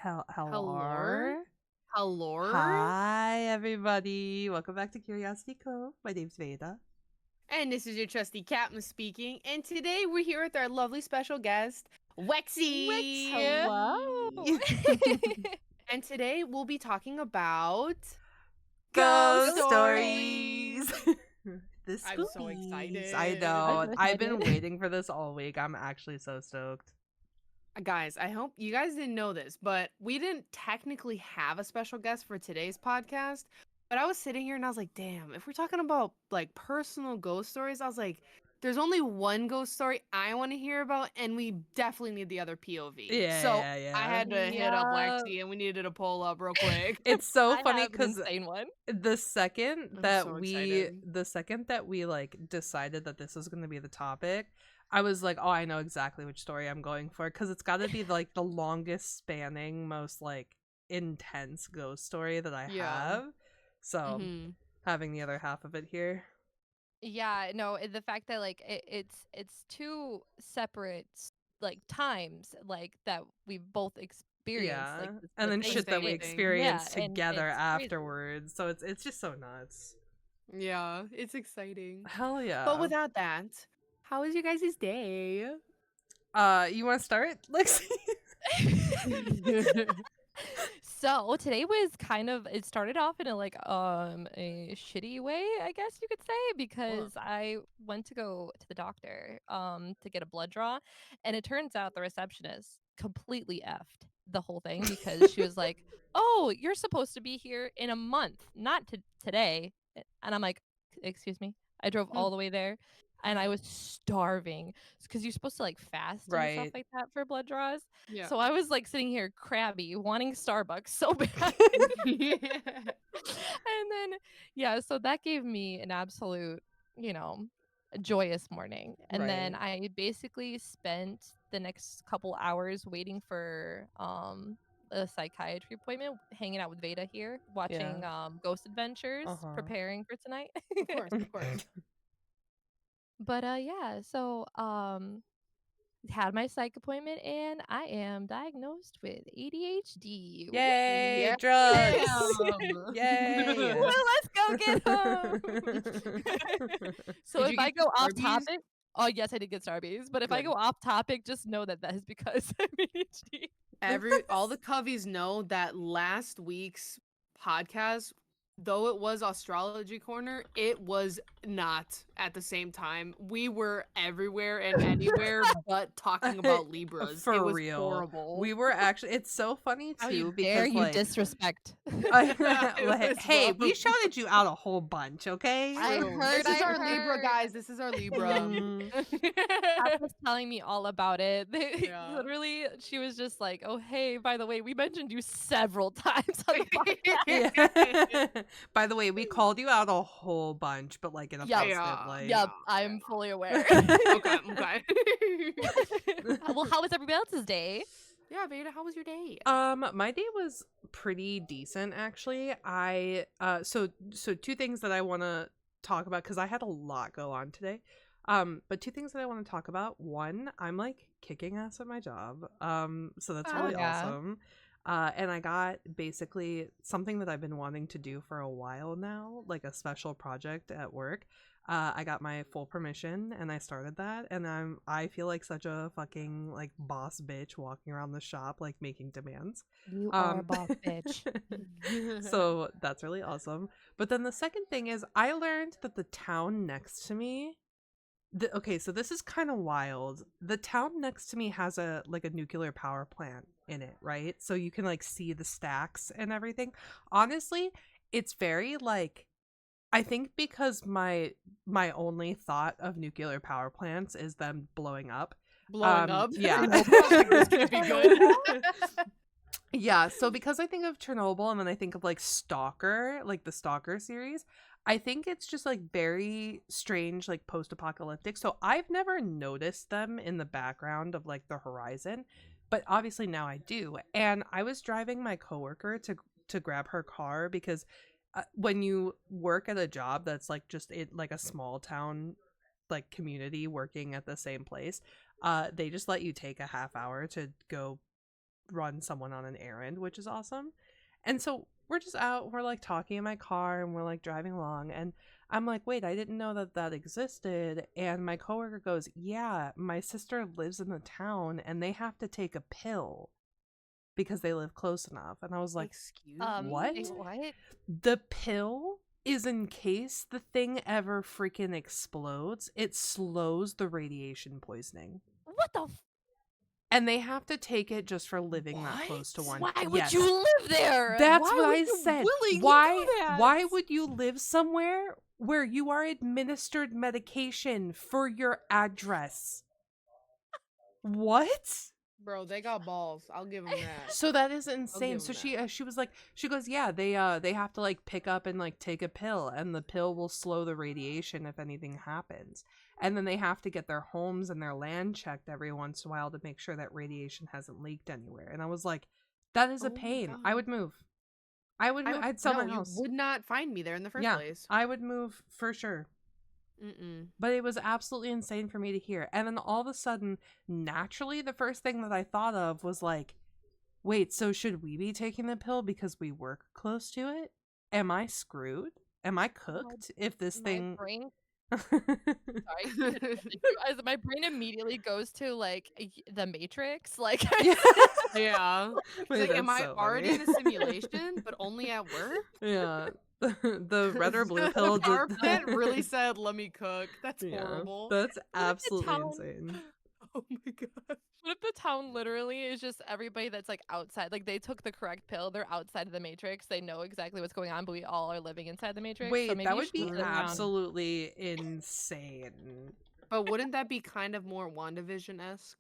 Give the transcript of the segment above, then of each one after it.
Hello. Hello. Hi, everybody. Welcome back to Curiosity Cove. My name's Veda. And this is your trusty Captain speaking. And today we're here with our lovely special guest, Lexi. Hello. And today we'll be talking about Ghost stories. The I'm so spookies. excited. I know. I'm so I've been excited. waiting for this all week. I'm actually so stoked. Guys, I hope you guys didn't know this, but we didn't technically have a special guest for today's podcast. But I was sitting here and I was like, damn, if we're talking about like personal ghost stories, I was like, there's only one ghost story I want to hear about, and we definitely need the other POV. So Yeah. I had to hit up Yeah. Lexi and we needed to pull up real quick. It's so I funny have an because insane one. the second I'm that so we excited. like decided that this was going to be the topic, I was like, oh, I know exactly which story I'm going for, because it's got to be like the longest spanning, most like intense ghost story that I Yeah. have. So Mhm. having the other half of it here. Yeah, no, the fact that like it's two separate like times like that we both experienced Yeah. like And then The shit that we same thing. experienced yeah, and together it's crazy. afterwards. So it's just so nuts. Yeah, it's exciting. Hell yeah. But without that, how was your guys' day? You want to start, Lexi? So today was kind of it started off in a shitty way, I guess you could say, because I went to go to the doctor to get a blood draw, and it turns out the receptionist completely effed the whole thing because she was like, "Oh, you're supposed to be here in a month, not today." And I'm like, "Excuse me." I drove all the way there and I was starving because you're supposed to like fast and stuff Right. like that for blood draws. Yeah. So I was like sitting here crabby, wanting Starbucks so bad. And then yeah, so that gave me an absolute, joyous morning. And then Right. I basically spent the next couple hours waiting for a psychiatry appointment, hanging out with Veda here, watching Yeah. Ghost Adventures, Uh-huh. preparing for tonight. Of course, of course. But yeah, so had my psych appointment and I am diagnosed with ADHD. Woo! Yay, Yeah. drugs! Damn. Yay! Well, let's go get him. So Did if you I get go your off Starbies? topic, oh yes, I did get Starbies. But if I Good. go off topic, just know that that is because I'm ADHD. All the coveys know that last week's podcast, though it was astrology corner, it was not at the same time. We were everywhere and anywhere but talking about Libras. For it was real. horrible. We were actually, it's so funny How too you because dare you like disrespect? It was hey, we rough. shouted you out a whole bunch, okay? I True. heard, This is I our Libra, heard. guys. This is our Libra. Mm. Kat was telling me all about it. Yeah. Literally, she was just like, "Oh, hey, by the way, we mentioned you several times on the podcast." Yeah. By the way, we called you out a whole bunch, but like in a Yep. positive Yeah. light. Yep, I'm fully aware. Okay, okay. Well, how was everybody else's day? Yeah, Veda, how was your day? My day was pretty decent actually. So two things that I want to talk about because I had a lot go on today. But two things that I want to talk about. One, I'm like kicking ass at my job. So that's Oh, really yeah. awesome. And I got basically something that I've been wanting to do for a while now, like a special project at work. I got my full permission and I started that, and I feel like such a fucking like boss bitch walking around the shop like making demands. You are a boss bitch. So that's really awesome. But then the second thing is I learned that the town next to me okay, so this is kind of wild. The town next to me has a nuclear power plant in it, right? So you can like see the stacks and everything. Honestly, it's very like I think because my only thought of nuclear power plants is them blowing up. Blowing up? Yeah. This could be good. Yeah, so because I think of Chernobyl and then I think of like Stalker, like the Stalker series, I think it's just like very strange, like post-apocalyptic. So I've never noticed them in the background of like the horizon, but obviously now I do. And I was driving my coworker to grab her car because when you work at a job that's like just in like a small town like community working at the same place, they just let you take a half hour to go run someone on an errand, which is awesome. And so we're just out, we're like talking in my car and we're like driving along, and I'm like, wait, I didn't know that existed. And my coworker goes, yeah, my sister lives in the town and they have to take a pill because they live close enough. And I was like, Excuse what? me? What? The pill is in case the thing ever freaking explodes, it slows the radiation poisoning. What the? And they have to take it just for living that close to one. Why would Yes. you live there? That's Why what would I you said. willingly Why? do that? Why would you live somewhere where you are administered medication for your address? What? Bro, they got balls. I'll give them that. So that is I'll insane. give So 'em she was like, she goes, yeah, they have to like pick up and like take a pill, and the pill will slow the radiation if anything happens. And then they have to get their homes and their land checked every once in a while to make sure that radiation hasn't leaked anywhere. And I was like, that is Oh a my pain. God. I would move. I'd sell my you house. would not find me there in the first Yeah, place. I would move for sure. Mm-mm. But it was absolutely insane for me to hear. And then all of a sudden, naturally, the first thing that I thought of was like, wait, so should we be taking the pill because we work close to it? Am I screwed? Am I cooked if this My thing... brain. Sorry, as my brain immediately goes to like the Matrix. Like, Yeah. Yeah. It's like, am That's I so already funny. in a simulation, but only at work? Yeah. The red or blue pill The power just... plant really said, "Let me cook." That's Yeah, horrible. that's What if the absolutely town- insane. Oh my god. what if the town literally is just everybody that's like outside? Like they took the correct pill. They're outside of the Matrix. They know exactly what's going on, but we all are living inside the Matrix. Wait, so maybe that you would should be live around- absolutely insane. But wouldn't that be kind of more WandaVision-esque?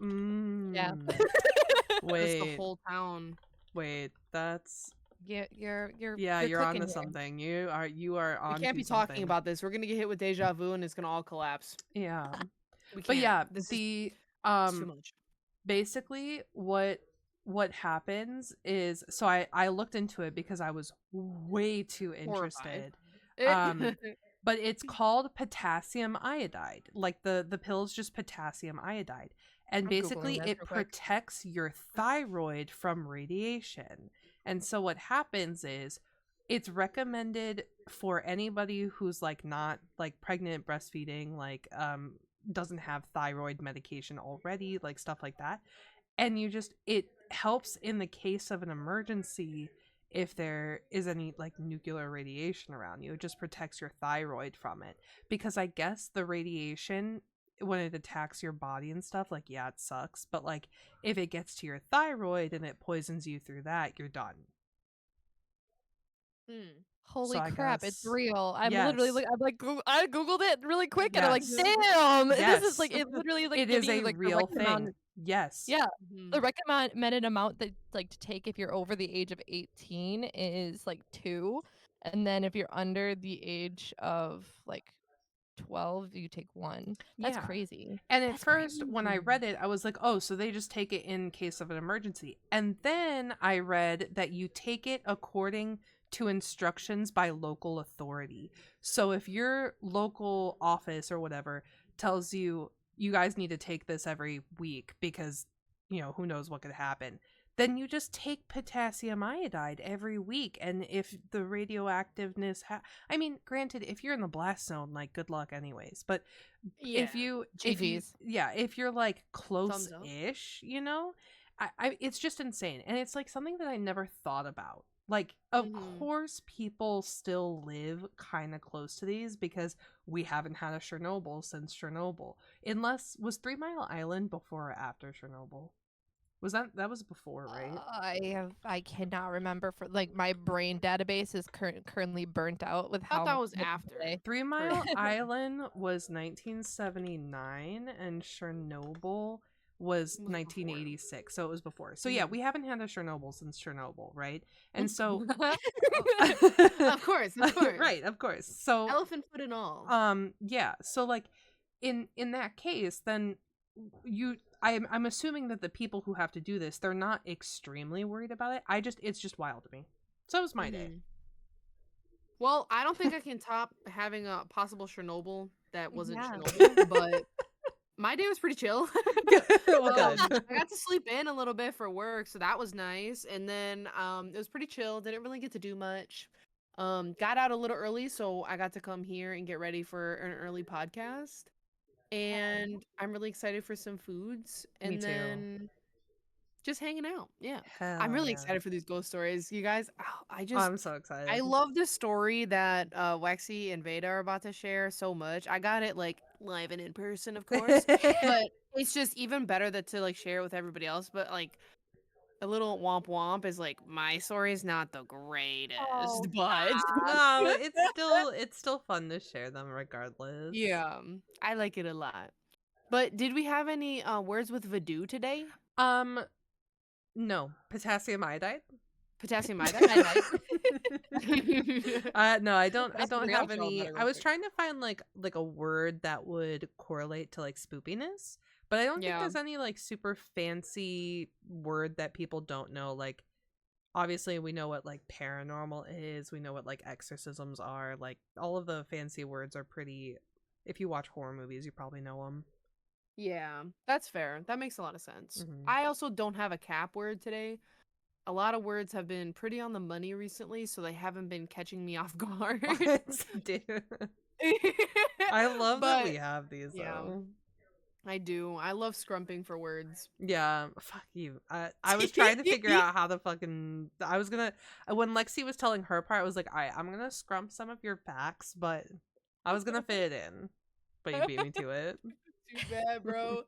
Yeah. Just the Wait, whole town. wait, that's... Yeah, you're Yeah, you're cooking onto here. something. You are on. We can't be talking about this. We're gonna get hit with deja vu and it's gonna all collapse. Yeah, We can't. but yeah, this is the too much. basically what happens is, so I looked into it because I was way too interested. Horrified. But it's called potassium iodide. Like the pill's just potassium iodide. And I'm basically Googling this it real quick. protects your thyroid from radiation. And so what happens is it's recommended for anybody who's like not like pregnant, breastfeeding, like doesn't have thyroid medication already, like stuff like that. And it helps in the case of an emergency if there is any like nuclear radiation around you. It just protects your thyroid from it, because I guess the radiation, when it attacks your body and stuff, like, yeah, it sucks, but like if it gets to your thyroid and it poisons you through that, you're done. Holy So I crap, it's guess- real. I'm literally Yes. like, I googled it really quick and I'm like, Yes. damn, this Yes. is like, it literally like It is giving a you, like, the real recommend- thing. Yes. Yeah, Mhm. the recommended amount that like to take if you're over the age of 18 is like 2, and then if you're under the age of like 12, you take 1. That's Yeah. crazy. And at That's first, when I crazy. read it, I was like, oh, so they just take it in case of an emergency. And then I read that you take it according to instructions by local authority. So if your local office or whatever tells you, you guys need to take this every week because, you know, who knows what could happen, then you just take potassium iodide every week. And if the radioactiveness I mean, granted, if you're in the blast zone, like, good luck anyways. But if you GGs. if you're like Thumbs up. close-ish, you know, I it's just insane. And it's like something that I never thought about. Like, of Mhm. course people still live kind of close to these because we haven't had a Chernobyl since Chernobyl. Unless, was 3 Mile Island before or after Chernobyl? That was before, right? I cannot remember, for like my brain database is currently burnt out with I how thought that was much I after. play. 3 Mile Island was 1979 and Chernobyl was before. 1986. So it was before. So yeah, we haven't had a Chernobyl since Chernobyl, right? And so Of course. right, of course. So Elephant foot and all. yeah, so like in that case, then I'm assuming that the people who have to do this, they're not extremely worried about it. It's just wild to me. So it was my day. Mhm. Well, I don't think I can top having a possible Chernobyl that wasn't Yeah. Chernobyl, but My day was pretty chill. Well, Oh, good. I got to sleep in a little bit for work, so that was nice. And then it was pretty chill. Didn't really get to do much. Got out a little early, so I got to come here and get ready for an early podcast. And I'm really excited for some foods. Me And too. then just hanging out. Yeah. I'm Hell really yeah. excited for these ghost stories. You guys, Oh, I'm so I excited. love this story that Lexi and Veda are about to share so much. I got it like live and in person, of course, but it's just even better that to like share it with everybody else. But like a little womp womp is like my story is not the oh, greatest, but stop. No, it's still fun to share them regardless. yeah, I like it a lot. But did we have any words with Vadu today? Um, no, potassium iodide. Potassium Night-night. iodide? No, I don't. I That's don't real. have Spell any. that I real was quick. trying to find like a word that would correlate to like spoopiness, but I don't think Yeah. there's any like super fancy word that people don't know. Like, obviously, we know what like paranormal is. We know what like exorcisms are. Like, all of the fancy words are pretty. If you watch horror movies, you probably know them. Yeah, that's fair. That makes a lot of sense. Mm-hmm. I also don't have a cap word today. A lot of words have been pretty on the money recently, so they haven't been catching me off guard. What, dude? I love that we But have these yeah, though. I do. I love scrumping for words. Yeah, fuck you. I was trying to figure out how to fucking. I was gonna when Lexi was telling her part, I was like, all right, I'm gonna scrump some of your facts, but I was gonna fit it in, but you beat me to it. Too bad, bro.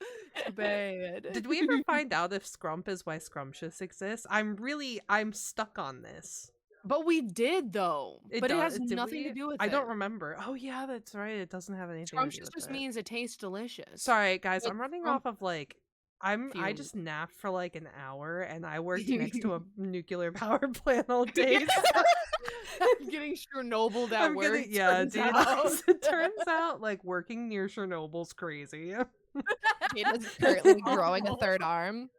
Too bad. Did we ever find out if scrump is why scrumptious exists? I'm stuck on this. But we did though. It But it does. has Did nothing to we? do with I it. don't remember. Oh yeah, that's right. It doesn't have anything to do Scrumptious with just it. means it tastes delicious. Sorry, guys. Like I'm running scrump off of like I fumes. just napped for like an hour and I worked next to a nuclear power plant all day. So I'm getting Chernobyl at I'm work. getting yeah, turns dude. out. It turns out like working near Chernobyl's crazy. Vita's currently growing a third arm.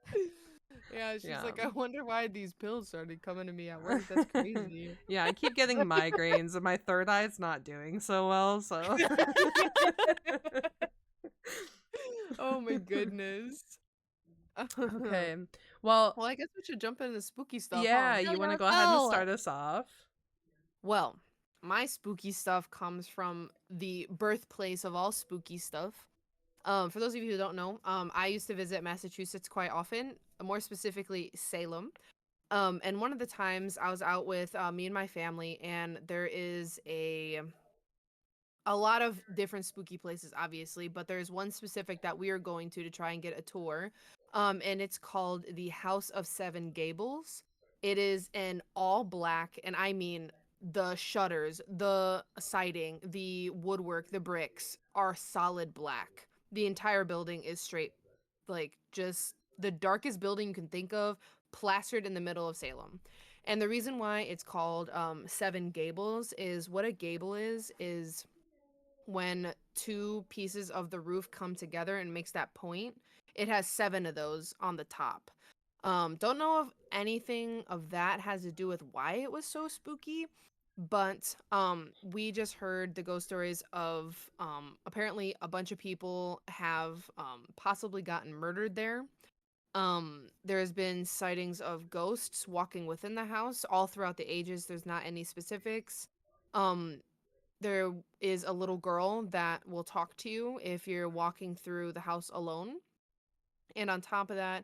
Yeah, she's Yeah. like, I wonder why these pills started coming to me at work. That's crazy. Yeah, I keep getting migraines and my third eye's not doing so well, so Oh my goodness. okay. Well, Well, I guess we should jump into the spooky stuff, yeah, huh? you want to Let's go ahead and go. start us off? Well, my spooky stuff comes from the birthplace of all spooky stuff. For those of you who don't know, I used to visit Massachusetts quite often, more specifically Salem. And one of the times I was out with me and my family, and there is a lot of different spooky places, obviously, but there's one specific that we are going to try and get a tour. And it's called the House of Seven Gables. It is an all black, and I mean the shutters, the siding, the woodwork, the bricks are solid black. The entire building is straight, like just the darkest building you can think of, plastered in the middle of Salem. And the reason why it's called Seven Gables is what a gable is when two pieces of the roof come together and makes that point. It has seven of those on the top. Don't know if anything of that has to do with why it was so spooky, but we just heard the ghost stories of apparently a bunch of people have possibly gotten murdered there. There's been sightings of ghosts walking within the house all throughout the ages. There's not any specifics. Um, there is a little girl that will talk to you if you're walking through the house alone. And on top of that,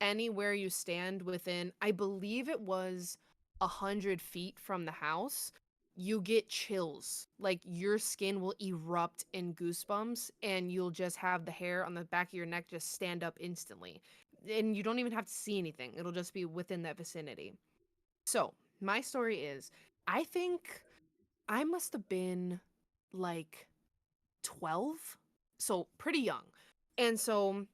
anywhere you stand within, I believe it was 100 feet from the house, you get chills. Like your skin will erupt in goosebumps, and you'll just have the hair on the back of your neck just stand up instantly. And you don't even have to see anything, it'll just be within that vicinity. So, my story is I think I must have been like 12, so pretty young. And so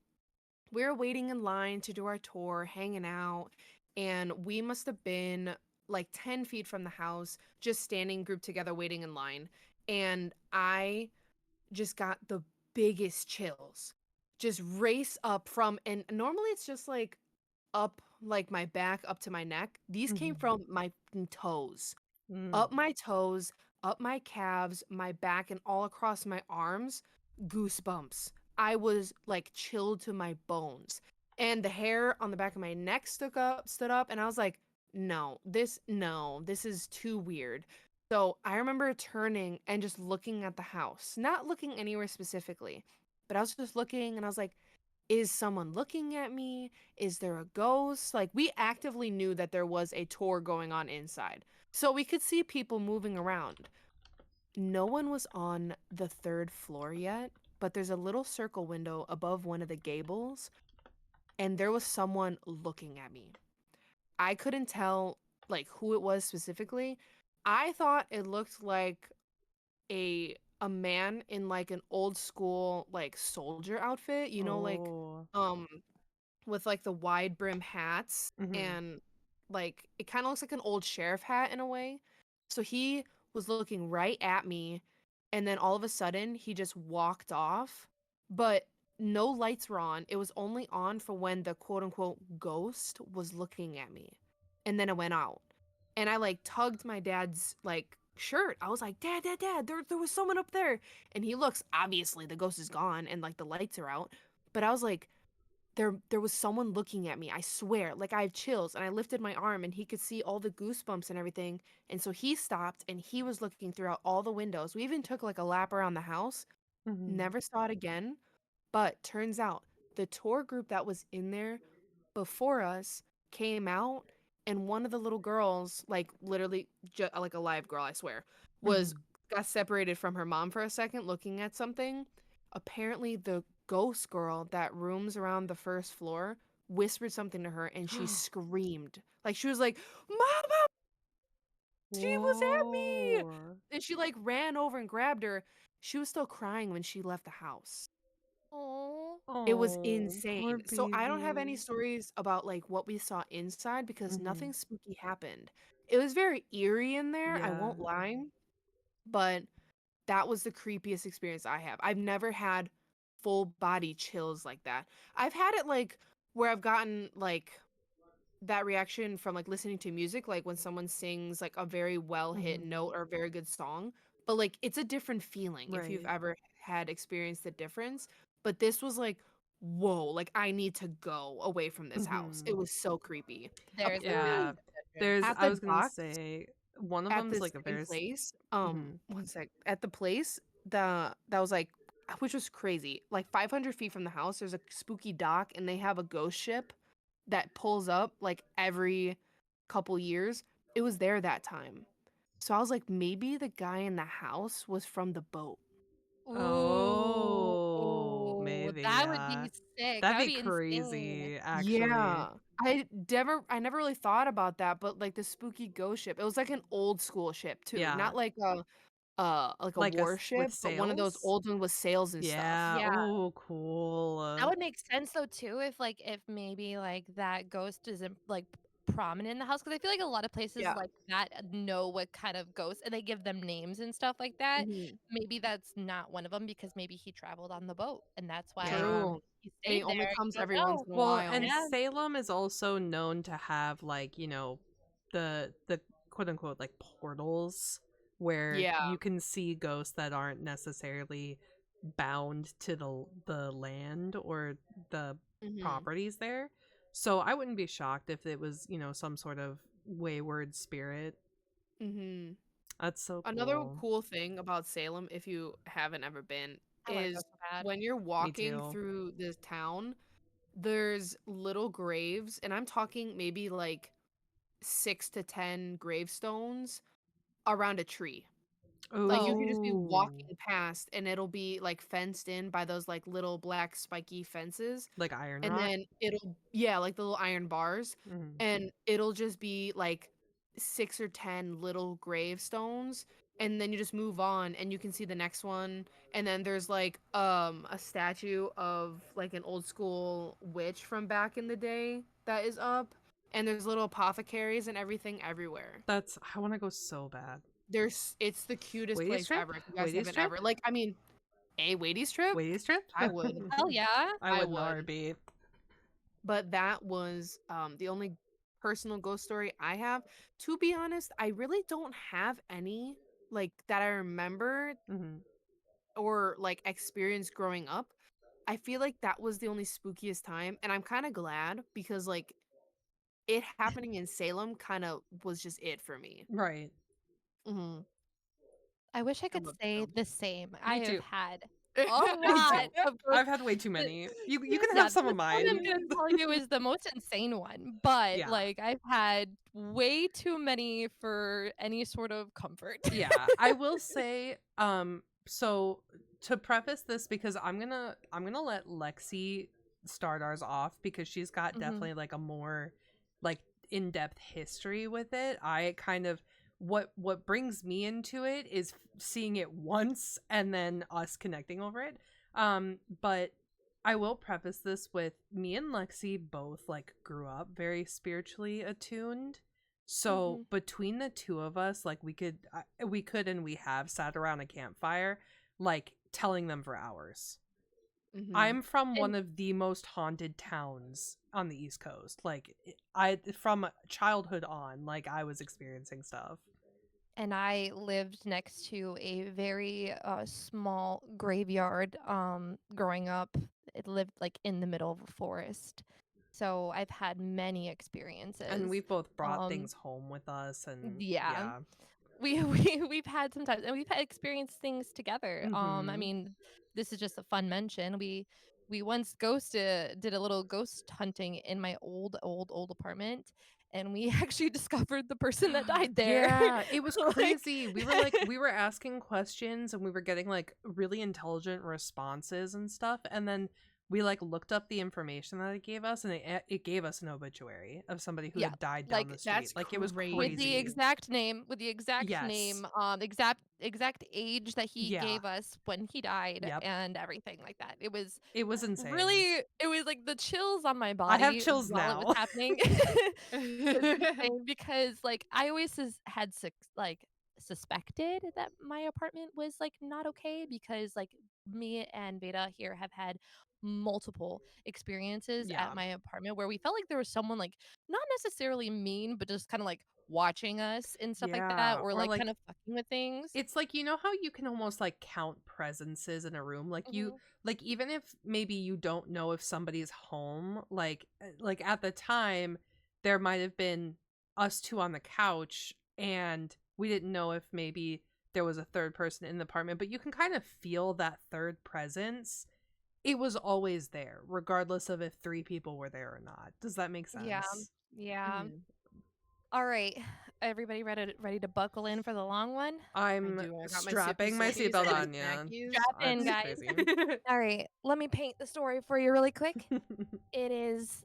we're waiting in line to do our tour, hanging out, and we must have been like 10 feet from the house, just standing grouped together waiting in line. And I just got the biggest chills. Just race up from, and normally it's just like up like my back up to my neck. These came Mhm. from my toes, Mm. up my toes, up my calves, my back, and all across my arms. Goosebumps. I was like chilled to my bones. And the hair on the back of my neck stood up, and I was like, no, this is too weird. So I remember turning and just looking at the house, not looking anywhere specifically, but I was just looking and I was like, is someone looking at me? Is there a ghost? Like, we actively knew that there was a tour going on inside. So we could see people moving around. No one was on the third floor yet, but there's a little circle window above one of the gables, and there was someone looking at me. I couldn't tell like who it was specifically. I thought it looked like a man in like an old school like soldier outfit, like Oh. um with like the wide brim hats, Mhm. and like it kind of looks like an old sheriff hat in a way. So he was looking right at me, and then all of a sudden he just walked off, but no lights were on. It was only on for when the quote unquote ghost was looking at me. And then it went out. And I like tugged my dad's like shirt. I was like, Dad, there was someone up there. And he looks, obviously the ghost is gone and like the lights are out. But I was like, there was someone looking at me. I swear. Like I have chills, and I lifted my arm and he could see all the goosebumps and everything. And so he stopped and he was looking throughout all the windows. We even took like a lap around the house. Mhm. Never saw it again. But turns out the tour group that was in there before us came out, and one of the little girls, like literally like a live girl, I swear, was Mhm. got separated from her mom for a second looking at something. Apparently the ghost girl that rooms around the first floor whispered something to her, and she screamed. Like she was like, "Mama, she was at me!" Whoa. And she like ran over and grabbed her. She was still crying when she left the house. Oh. It was Oh, poor insane. So I don't have any baby. stories about like what we saw inside because Mhm. nothing spooky happened. It was very eerie in there, I Yeah. won't lie, but that was the creepiest experience I have. I've never had full body chills like that. I've had it like where I've gotten like that reaction from like listening to music, like when someone sings like a very well hit Mhm. note or a very good song, but like it's a different feeling if you've Right. ever had experienced the difference. But this was like, whoa, like I need to go away from this house. It Mhm. was so creepy. There's a Yeah. massive difference. There's At I the was gonna docks, say one of at them's the like a same very place, mhm. one sec, at the place that was like, which was crazy, like 500 feet from the house, there's a spooky dock, and they have a ghost ship that pulls up like every couple years. It was there that time. So I was like, maybe the guy in the house was from the boat. Ooh, Oh, maybe, that would yeah. be sick. That'd That would be be insane. crazy, actually. Yeah. I never really thought about that, but like the spooky ghost ship, it was like an old school ship too, Yeah. not like a Like warship, with but one of those sails? old ones with sails and stuff. Yeah. Yeah. Oh, cool. That would make sense though too if maybe like that ghost isn't like prominent in the house because I feel like a lot of places Yeah. like that know what kind of ghosts and they give them names and stuff like that. Mhm. Maybe that's not one of them because maybe he traveled on the boat and that's why Yeah. True. he And he stayed only there. comes You don't every once know. in a Well, and while. Yeah. Salem is also known to have like, the quote unquote like portals where Yeah. you can see ghosts that aren't necessarily bound to the land or the Mhm. properties there. So I wouldn't be shocked if it was, some sort of wayward spirit. Mhm. That's so Another cool. cool thing about Salem, if you haven't ever been, I want to go is so bad. when you're Me walking too. through this town, there's little graves, and I'm talking maybe like 6 to 10 gravestones around a tree. Like, you Oh, could just be Oh, walking past, and it'll be, like, fenced in by those, like, little black spiky fences, like Iron and Rock. then it'll yeah, like the little iron bars, Mhm. and it'll just be, like, 6 or 10 little gravestones, and then you just move on, and you can see the next one, and then there's, like, a statue of, like, an old school witch from back in the day that is up, and there's little apothecaries and everything everywhere. I want to go so bad. It's the cutest Waity's place trip? ever if you guys Waity's haven't trip? ever like, I mean, a Waities trip? Waity's trip? I would. hell yeah. I I would in a would. heartbeat. But that was the only personal ghost story I have. To be honest, I really don't have any like that I remember Hmm. or like experienced growing up. I feel like that was the only spookiest time, and I'm kind of glad because like it happening in Salem kind of was just it for me. Right. Hmm. I wish I I could love say Salem. the same. I Me have too. had a Me lot too. of ghost. I've had way too The, many. You can yeah, have some of this one I'm mine. gonna tell you is the most insane one, but Yeah. like I've had way too many for any sort of comfort. Yeah, I will say so to preface this, because I'm gonna let Lexi start ours off because she's got Hmm. definitely like a more like in-depth history with it. I kind of what brings me into it is seeing it once and then us connecting over it. But I will preface this with me and Lexi both like grew up very spiritually attuned. So Hmm. between the two of us, like we could and we have sat around a campfire, like telling them for hours. Hmm. I'm from one And of the most haunted towns on the East Coast. Like I from childhood on, like I was experiencing stuff. and I lived next to a very small graveyard growing up. It lived like in the middle of a forest. So I've had many And experiences. we've both brought Um things home with us, and yeah. yeah. We've had some times and we've had experienced things together. I Mhm. mean, this is just a fun mention. We once ghosted did a little ghost hunting in my old apartment, and we actually discovered the person that died there. Yeah, it was Like crazy. We were asking questions and we were getting like really intelligent responses and stuff, and then we like looked up the information that it gave us, and it gave us an obituary of somebody who yeah, had died down the like street. That's Like it was with the crazy. crazy. exact name, with the exact Yes. name, exact age that he Yeah. gave us when he died Yep. and everything like that. It was It was insane. really it was like the chills on my I have body chills while it was now. happening. Was insane because like I always had like suspected that my apartment was like not okay because like me and Veda here have had multiple experiences Yeah. at my apartment where we felt like there was someone like not necessarily mean but just kind of like watching us and stuff like that Yeah. or Or like kind like of fucking with things. it's like, you know how you can almost like count presences in a room? Hmm. Like even if maybe you don't know if somebody's home, like at the time there might have been us two on the couch and we didn't know if maybe there was a third person in the apartment, but you can kind of feel that third presence. It was always there, regardless of if three people were there or not. Does that make Yeah, sense? yeah. Mhm. All right, everybody ready to buckle in for the long one? I I'm do. I got my sippy strapping my sippies seatbelt and my on, yeah. snackies. Strap in, It's guys. crazy. All right, let me paint the story for you really quick. It is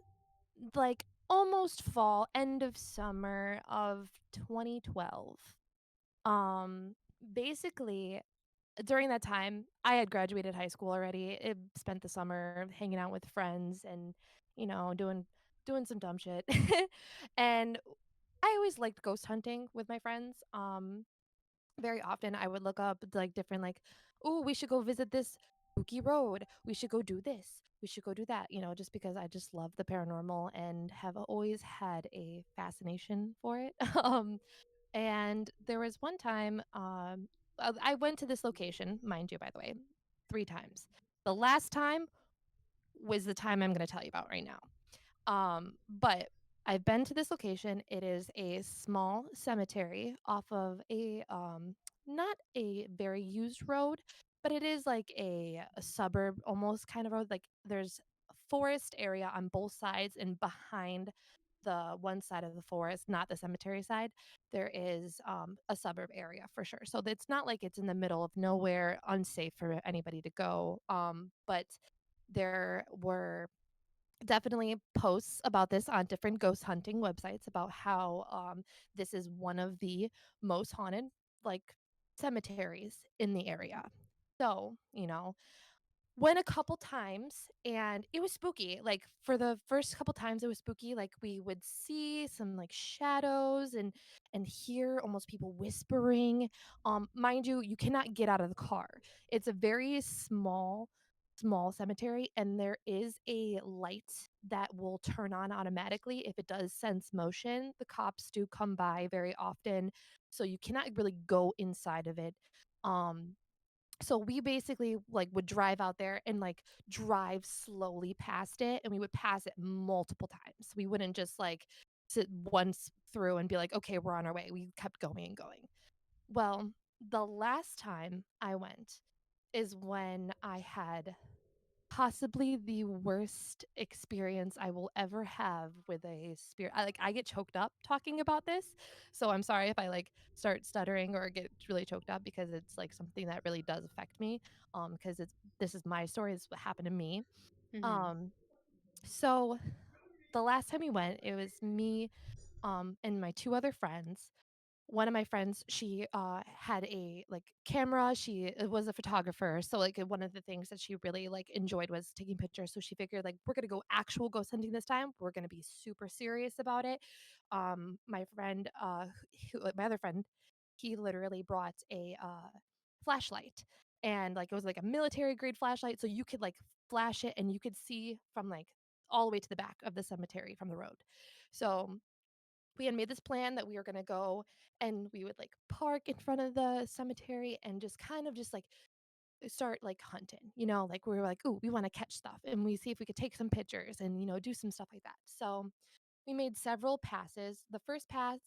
like almost fall, end of summer of 2012. Um, basically, during that time, I had graduated high school already. It spent the summer hanging out with friends and, doing some dumb shit. And I always liked ghost hunting with my friends. Very often I would look up like different like, oh, we should go visit this spooky road. We should go do this. We should go do that. Just because I just love the paranormal and have always had a fascination for it. And there was one time I went to this location, mind you, by the way, 3 times. The last time was the time I'm going to tell you about right now. But I've been to this location. It is a small cemetery off of a not a very used road, but it is like a suburb almost kind of road. Like there's a forest area on both sides, and behind the one side of the forest, not the cemetery side, there is a suburb area for sure. So it's not like it's in the middle of nowhere, unsafe for anybody to go. But there were definitely posts about this on different ghost hunting websites about how this is one of the most haunted like cemeteries in the area. So, went a couple times and it was spooky. Like for the first couple times it was spooky. Like we would see some like shadows and hear almost people whispering. Mind you, you cannot get out of the car. It's a very small cemetery and there is a light that will turn on automatically if it does sense motion. The cops do come by very often, so you cannot really go inside of it. Um So we basically like would drive out there and like drive slowly past it, and we would pass it multiple times. We wouldn't just like sit once through and be like, okay, we're on our way. We kept going and going. Well, the last time I went is when I had possibly the worst experience I will ever have with a spirit. I get choked up talking about this. So I'm sorry if I like start stuttering or get really choked up because it's like something that really does affect me. Because it's this is my story, this is what happened to me. Mhm. Um so the last time we went, it was me and my two other friends. One of my friends, she had a like camera. She was a photographer, so like one of the things that she really like enjoyed was taking pictures. So she figured like we're gonna go actual ghost hunting this time. We're gonna be super serious about it. My friend, my other friend, he literally brought a flashlight, and like it was like a military grade flashlight, so you could like flash it and you could see from like all the way to the back of the cemetery from the road. So we had made this plan that we were going to go and we would like park in front of the cemetery and just kind of just like start like hunting, like we were like, "Ooh, we want to catch stuff." And we see if we could take some pictures and do some stuff like that. So, we made several passes. The first pass,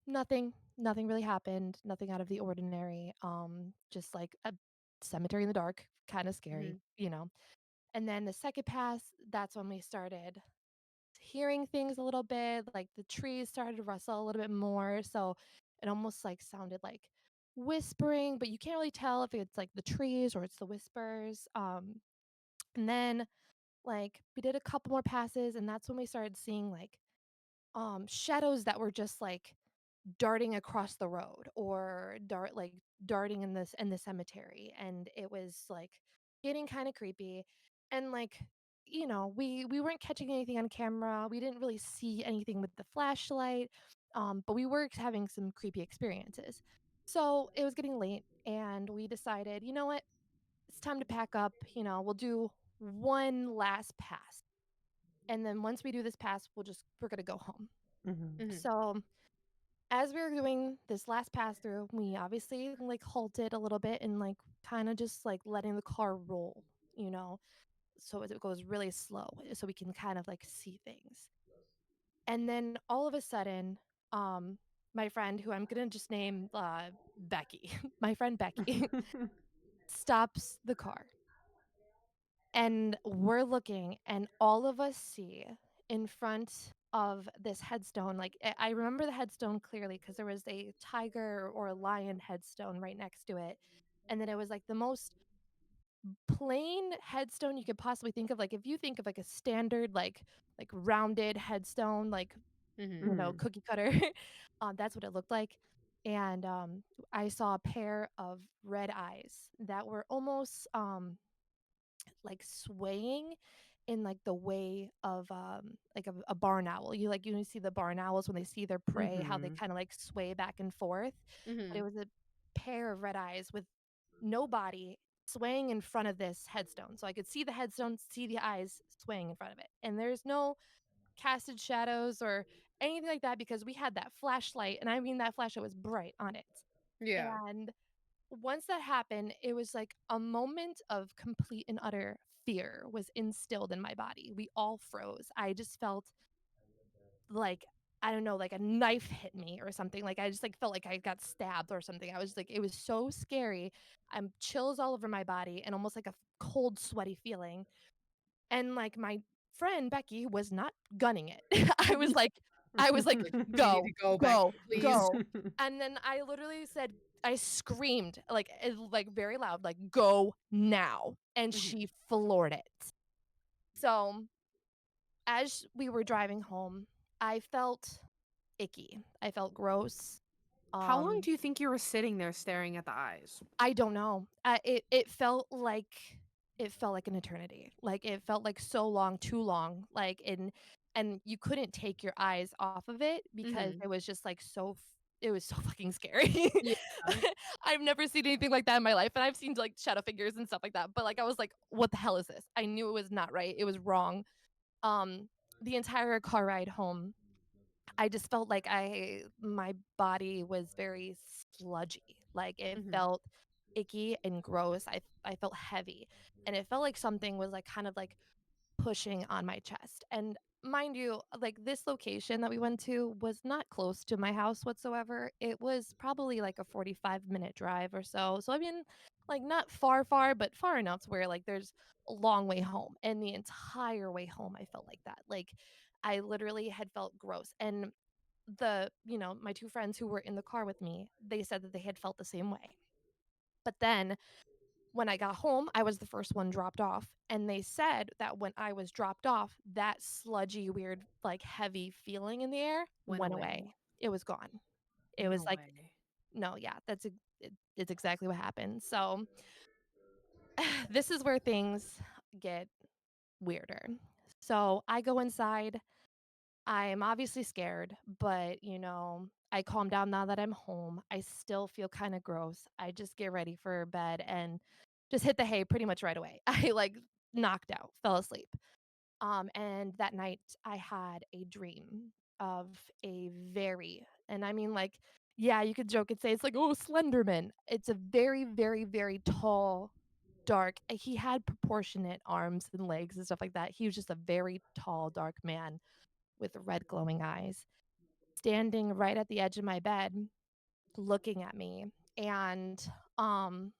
nothing really happened, nothing out of the ordinary. Just like a cemetery in the dark, kind of scary, Mhm. And then the second pass, that's when we started hearing things a little bit, like the trees started to rustle a little bit more, so it almost like sounded like whispering, but you can't really tell if it's like the trees or it's the whispers. And then like we did a couple more passes, and that's when we started seeing like shadows that were just like darting across the road or darting in the cemetery, and it was like getting kind of creepy. And like we weren't catching anything on camera, we didn't really see anything with the flashlight, but we were having some creepy experiences. So it was getting late and we decided, you know what, it's time to pack up. We'll do one last pass, and then once we do this pass, we're gonna go home. Mhm. Mhm. So as we were doing this last pass through, we obviously like halted a little bit and like kind of just like letting the car roll, you know, so it goes really slow so we can kind of like see things. And then all of a sudden, um, my friend, who I'm gonna just name Becky, my friend Becky, stops the car, and we're looking, and all of us see in front of this headstone, like I remember the headstone clearly because there was a tiger or a lion headstone right next to it. And then it was like the most plain headstone you could possibly think of. Like if you think of like a standard like rounded headstone, like Mhm. Mhm. cookie cutter, that's what it looked like. And I saw a pair of red eyes that were almost like swaying in like the way of like a barn owl. You see the barn owls when they see their prey, how they Mhm. kind of like sway back and forth. But it Mhm. was a pair of red eyes with no body swaying in front of this headstone. So I could see the headstone, see the eyes swaying in front of it. And there's no casted shadows or anything like that because we had that flashlight, and I mean that flashlight was bright on it. Yeah. And once that happened, it was like a moment of complete and utter fear was instilled in my body. We all froze. I just felt like, I don't know, like a knife hit me or something. Like I just like felt like I got stabbed or something. I was like, it was so scary. I'm chills all over my body and almost like a cold, sweaty feeling. And like my friend Becky was not gunning it. I was like, We need to go, go, go, Becky, please. go. And then I literally said, I screamed like very loud, like go now. And Mhm. she floored it. So as we were driving home, I felt icky. I felt gross. How long Um, do you think you were sitting there staring at the eyes? I don't know. It felt like an eternity. Like it felt like so long, too long. And you couldn't take your eyes off of it because Mhm. it was just like it was so fucking scary. Yeah. I've never seen anything like that in my life, and I've seen like shadow figures and stuff like that. But like I was like, what the hell is this? I knew it was not right. It was wrong. Um, the entire car ride home, I just felt like my body was very sludgy. Like it Mhm. felt icky and gross. I felt heavy, and it felt like something was like kind of like pushing on my chest. And mind you, like this location that we went to was not close to my house whatsoever. It was probably like a 45-minute drive or so. So I mean, like not far, but far enough to where like there's a long way home. And the entire way home I felt like that. Like I literally had felt gross. And my two friends who were in the car with me, they said that they had felt the same way. But then when I got home, I was the first one dropped off, and they said that when I was dropped off, that sludgy, weird, like heavy feeling in the air Went went away. away. It was gone. It No was like, way. no, yeah, it's exactly what happened. So this is where things get weirder. So I go inside. I'm obviously scared, but I calm down now that I'm home. I still feel kind of gross. I just get ready for bed and just hit the hay pretty much right away. I like knocked out, fell asleep. And that night I had a dream of a very, and I mean like, yeah, you could joke and say it's like, oh, Slenderman. It's a very, very, very tall, dark. He had proportionate arms and legs and stuff like that. He was just a very tall, dark man with red glowing eyes, standing right at the edge of my bed, looking at me. And um,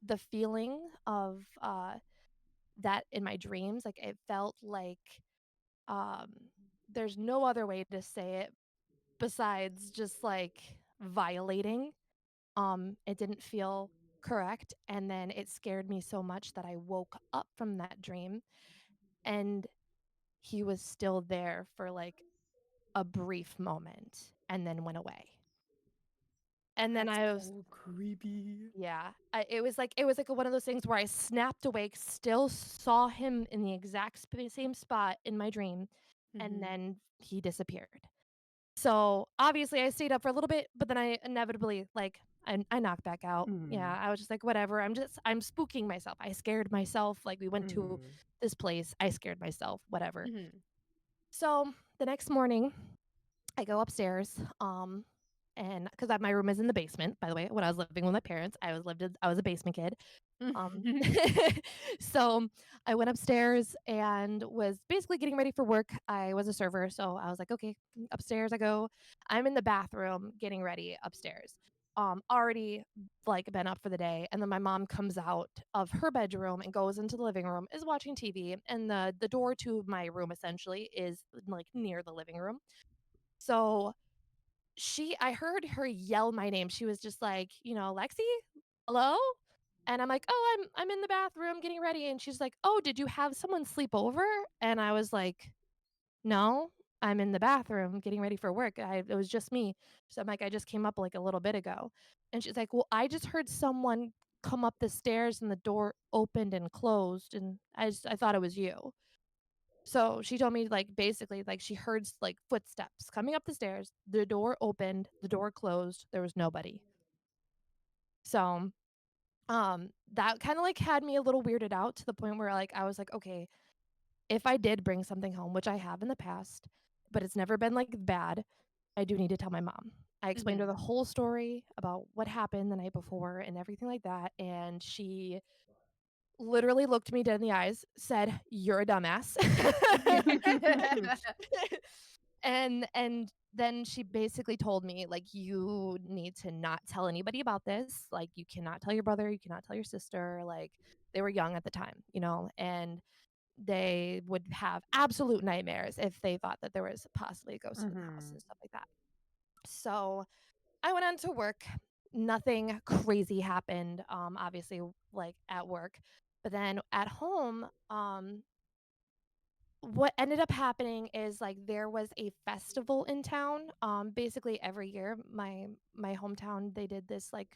the feeling of that in my dreams, like it felt like um, there's no other way to say it besides just like violating. It didn't feel correct. And then it scared me so much that I woke up from that dream and he was still there for like a brief moment and then went away. And then That's I was so creepy. yeah, it was like one of those things where I snapped awake, still saw him in the exact same spot in my dream, and Mm-hmm. then he disappeared. So, obviously, I stayed up for a little bit, but then I inevitably, like, I knocked back out. Yeah, Mm. I was just like, "Whatever, I'm spooking myself." I scared myself, like, we went to Mm. this place, I scared myself, whatever. Mm-hmm. So, the next morning, I go upstairs, and because my room is in the basement, by the way, when I was living with my parents, I was a basement kid. Um, so I went upstairs and was basically getting ready for work. I was a server, so I was like, okay, upstairs I go. I'm in the bathroom getting ready upstairs. Already like been up for the day, and then my mom comes out of her bedroom and goes into the living room, is watching TV, and the door to my room essentially is like near the living room. So I heard her yell my name. She was just like, "Lexi? Hello?" And I'm like, "Oh, I'm in the bathroom getting ready." And she's like, "Oh, did you have someone sleep over?" And I was like, "No, I'm in the bathroom getting ready for work. It was just me." So I'm like, "I just came up like a little bit ago." And she's like, "Well, I just heard someone come up the stairs and the door opened and closed, and I thought it was you." So she told me like basically like she heard like footsteps coming up the stairs. The door opened, the door closed. There was nobody. So that kind of like had me a little weirded out to the point where like I was like, okay, if I did bring something home, which I have in the past, but it's never been like bad, I do need to tell my mom. I explained Mm-hmm. her the whole story about what happened the night before and everything like that, and she literally looked me dead in the eyes, said, "You're a dumbass." And then she basically told me like you need to not tell anybody about this. Like you cannot tell your brother, you cannot tell your sister. Like they were young at the time, and they would have absolute nightmares if they thought that there was possibly a ghost in the house Mhm. and stuff like that. So I went on to work. Nothing crazy happened, obviously, like at work. But then at home, what ended up happening is like there was a festival in town. Basically every year, my hometown they did this like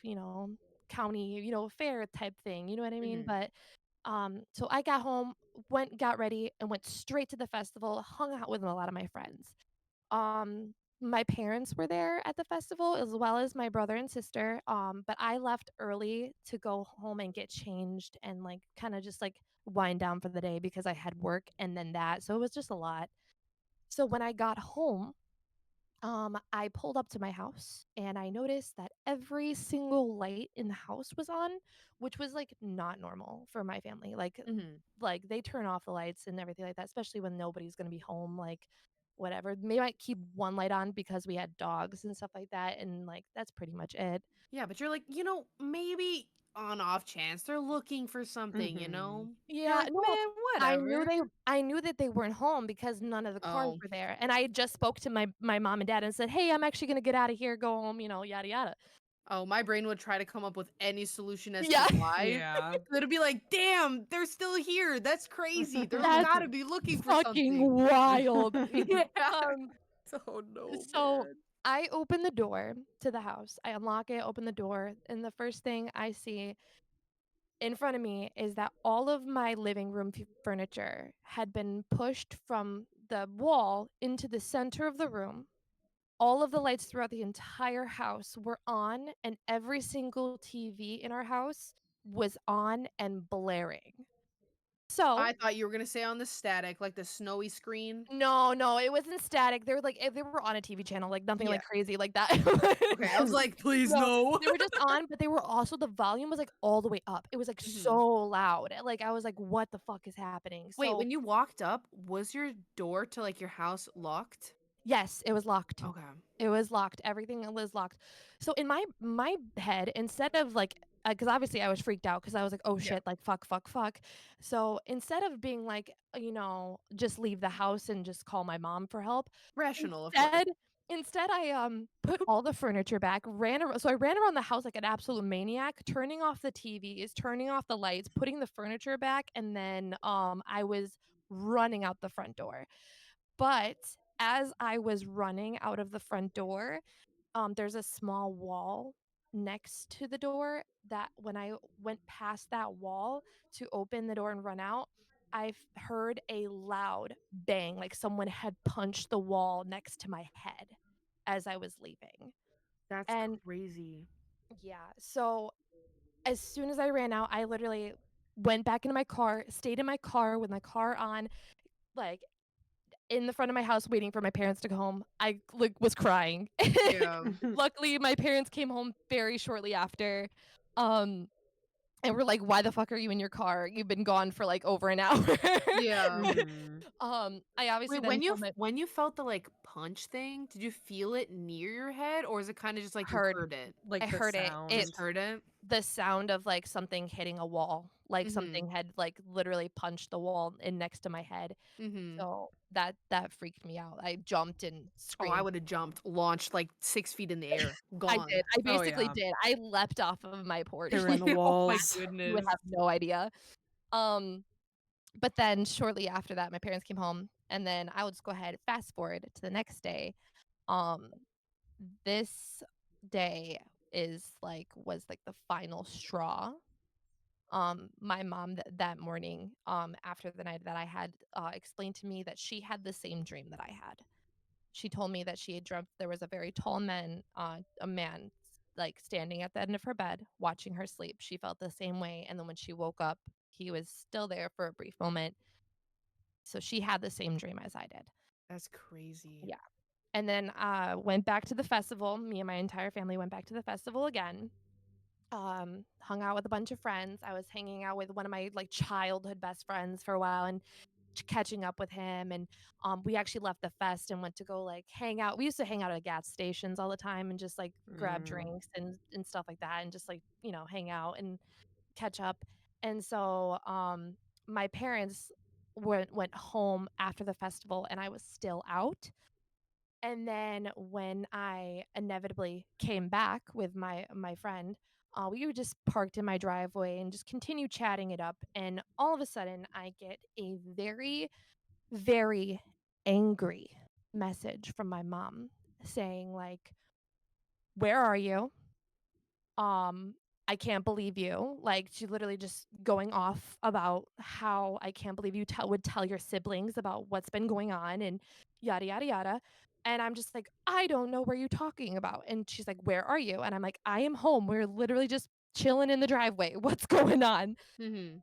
county fair type thing. You know what I mean? Mm-hmm. But so I got home, got ready, and went straight to the festival. Hung out with a lot of my friends. My parents were there at the festival as well as my brother and sister. But I left early to go home and get changed and like kind of just like wind down for the day because I had work and then that. So it was just a lot. So when I got home, I pulled up to my house and I noticed that every single light in the house was on, which was like not normal for my family. Mhm. Like they turn off the lights and everything like that, especially when nobody's gonna be home. Like whatever, they might keep one light on because we had dogs and stuff like that, and like that's pretty much it. Yeah, but you're like, maybe on off chance they're looking for something, you Mhm. know? You're Yeah, like, no, man, I knew whatever. they I knew that they weren't home because none of the cars Oh. were there. And I just spoke to my mom and dad and said, "Hey, I'm actually gonna get out of here, go home, yada yada." Oh, my brain would try to come up with any solution as to Yeah. why. Yeah. It'd be like, damn, they're still here. That's crazy. They're That's gotta be looking for fucking something. wild. Yeah. Um, Oh no, so man. I open the door to the house. I unlock it, open the door, and the first thing I see in front of me is that all of my living room furniture had been pushed from the wall into the center of the room. All of the lights throughout the entire house were on, and every single TV in our house was on and blaring. So I thought you were gonna say on the static, like the snowy screen. no, no, it wasn't static. They were like they were on a TV channel, like nothing Yeah. like crazy like that. Okay, I was like, please No, no. they were just on, but they were also the volume was like all the way up. It was like so Mhm. loud. Like I was like, what the fuck is happening? Wait, So when you walked up, was your door to like your house locked? yes, it was locked. Okay. It was locked. Everything was locked. So in my head, instead of like, because obviously I was freaked out because I was like, oh Yeah. shit, like fuck, fuck, fuck. So instead of being like, just leave the house and just call my mom for help, Rational, of course. instead, instead I put all the furniture back, so I ran around the house like an absolute maniac, turning off the TVs, turning off the lights, putting the furniture back, and then I was running out the front door. But as I was running out of the front door, there's a small wall next to the door that when I went past that wall to open the door and run out, heard a loud bang, like someone had punched the wall next to my head as I was leaving. That's And crazy. yeah, so as soon as I ran out, I literally went back into my car, stayed in my car with my car on, like in the front of my house waiting for my parents to go home. I, like, was crying. Yeah. Luckily, my parents came home very shortly after, um, and were like, "Why the fuck are you in your car? You've been gone for, like, over an hour." Yeah. Mhm. I obviously Wait, then told my when you felt the like punch thing, did you feel it near your head or is it kind of just like you heard heard it? I Like the heard it. You just It sound. heard it? the sound of, like, something hitting a wall, like Mhm. something had, like, literally punched the wall in next to my head. Mhm. So that freaked me out. I jumped and Oh, I screamed. would have jumped, launched like 6 feet in the air, I did. gone. I Oh, basically yeah. did. I leapt off of my porch, They were in like, the Oh my walls. you would goodness. have no idea. Um, but then shortly after that, my parents came home, and then I would just go ahead, fast forward to the next day. Um, this day was like the final straw. My mom that morning, after the night that I had, explained to me that she had the same dream that I had. She told me that she had dreamt there was a very tall a man, like, standing at the end of her bed watching her sleep. She felt the same way, and then when she woke up, he was still there for a brief moment. So she had the same dream as I did. That's crazy. Yeah. And then, went back to the festival. Me and my entire family went back to the festival again. Hung out with a bunch of friends. I was hanging out with one of my, like, childhood best friends for a while and catching up with him, and we actually left the fest and went to go, like, hang out. We used to hang out at gas stations all the time and just, like, grab Mm. drinks and stuff like that and just, like, hang out and catch up. And so my parents went home after the festival and I was still out. And then when I inevitably came back with my friend, we were just parked in my driveway and just continued chatting it up. And all of a sudden, I get a very, very angry message from my mom saying, like, "Where are you? Um, I can't believe you." Like, she literally just going off about how I can't believe you would tell your siblings about what's been going on and yada, yada, yada. And I'm just like, I don't know where you're talking about. And she's like, "Where are you?" And I'm like, "I am home. We're literally just chilling in the driveway. What's going on?" Mhm.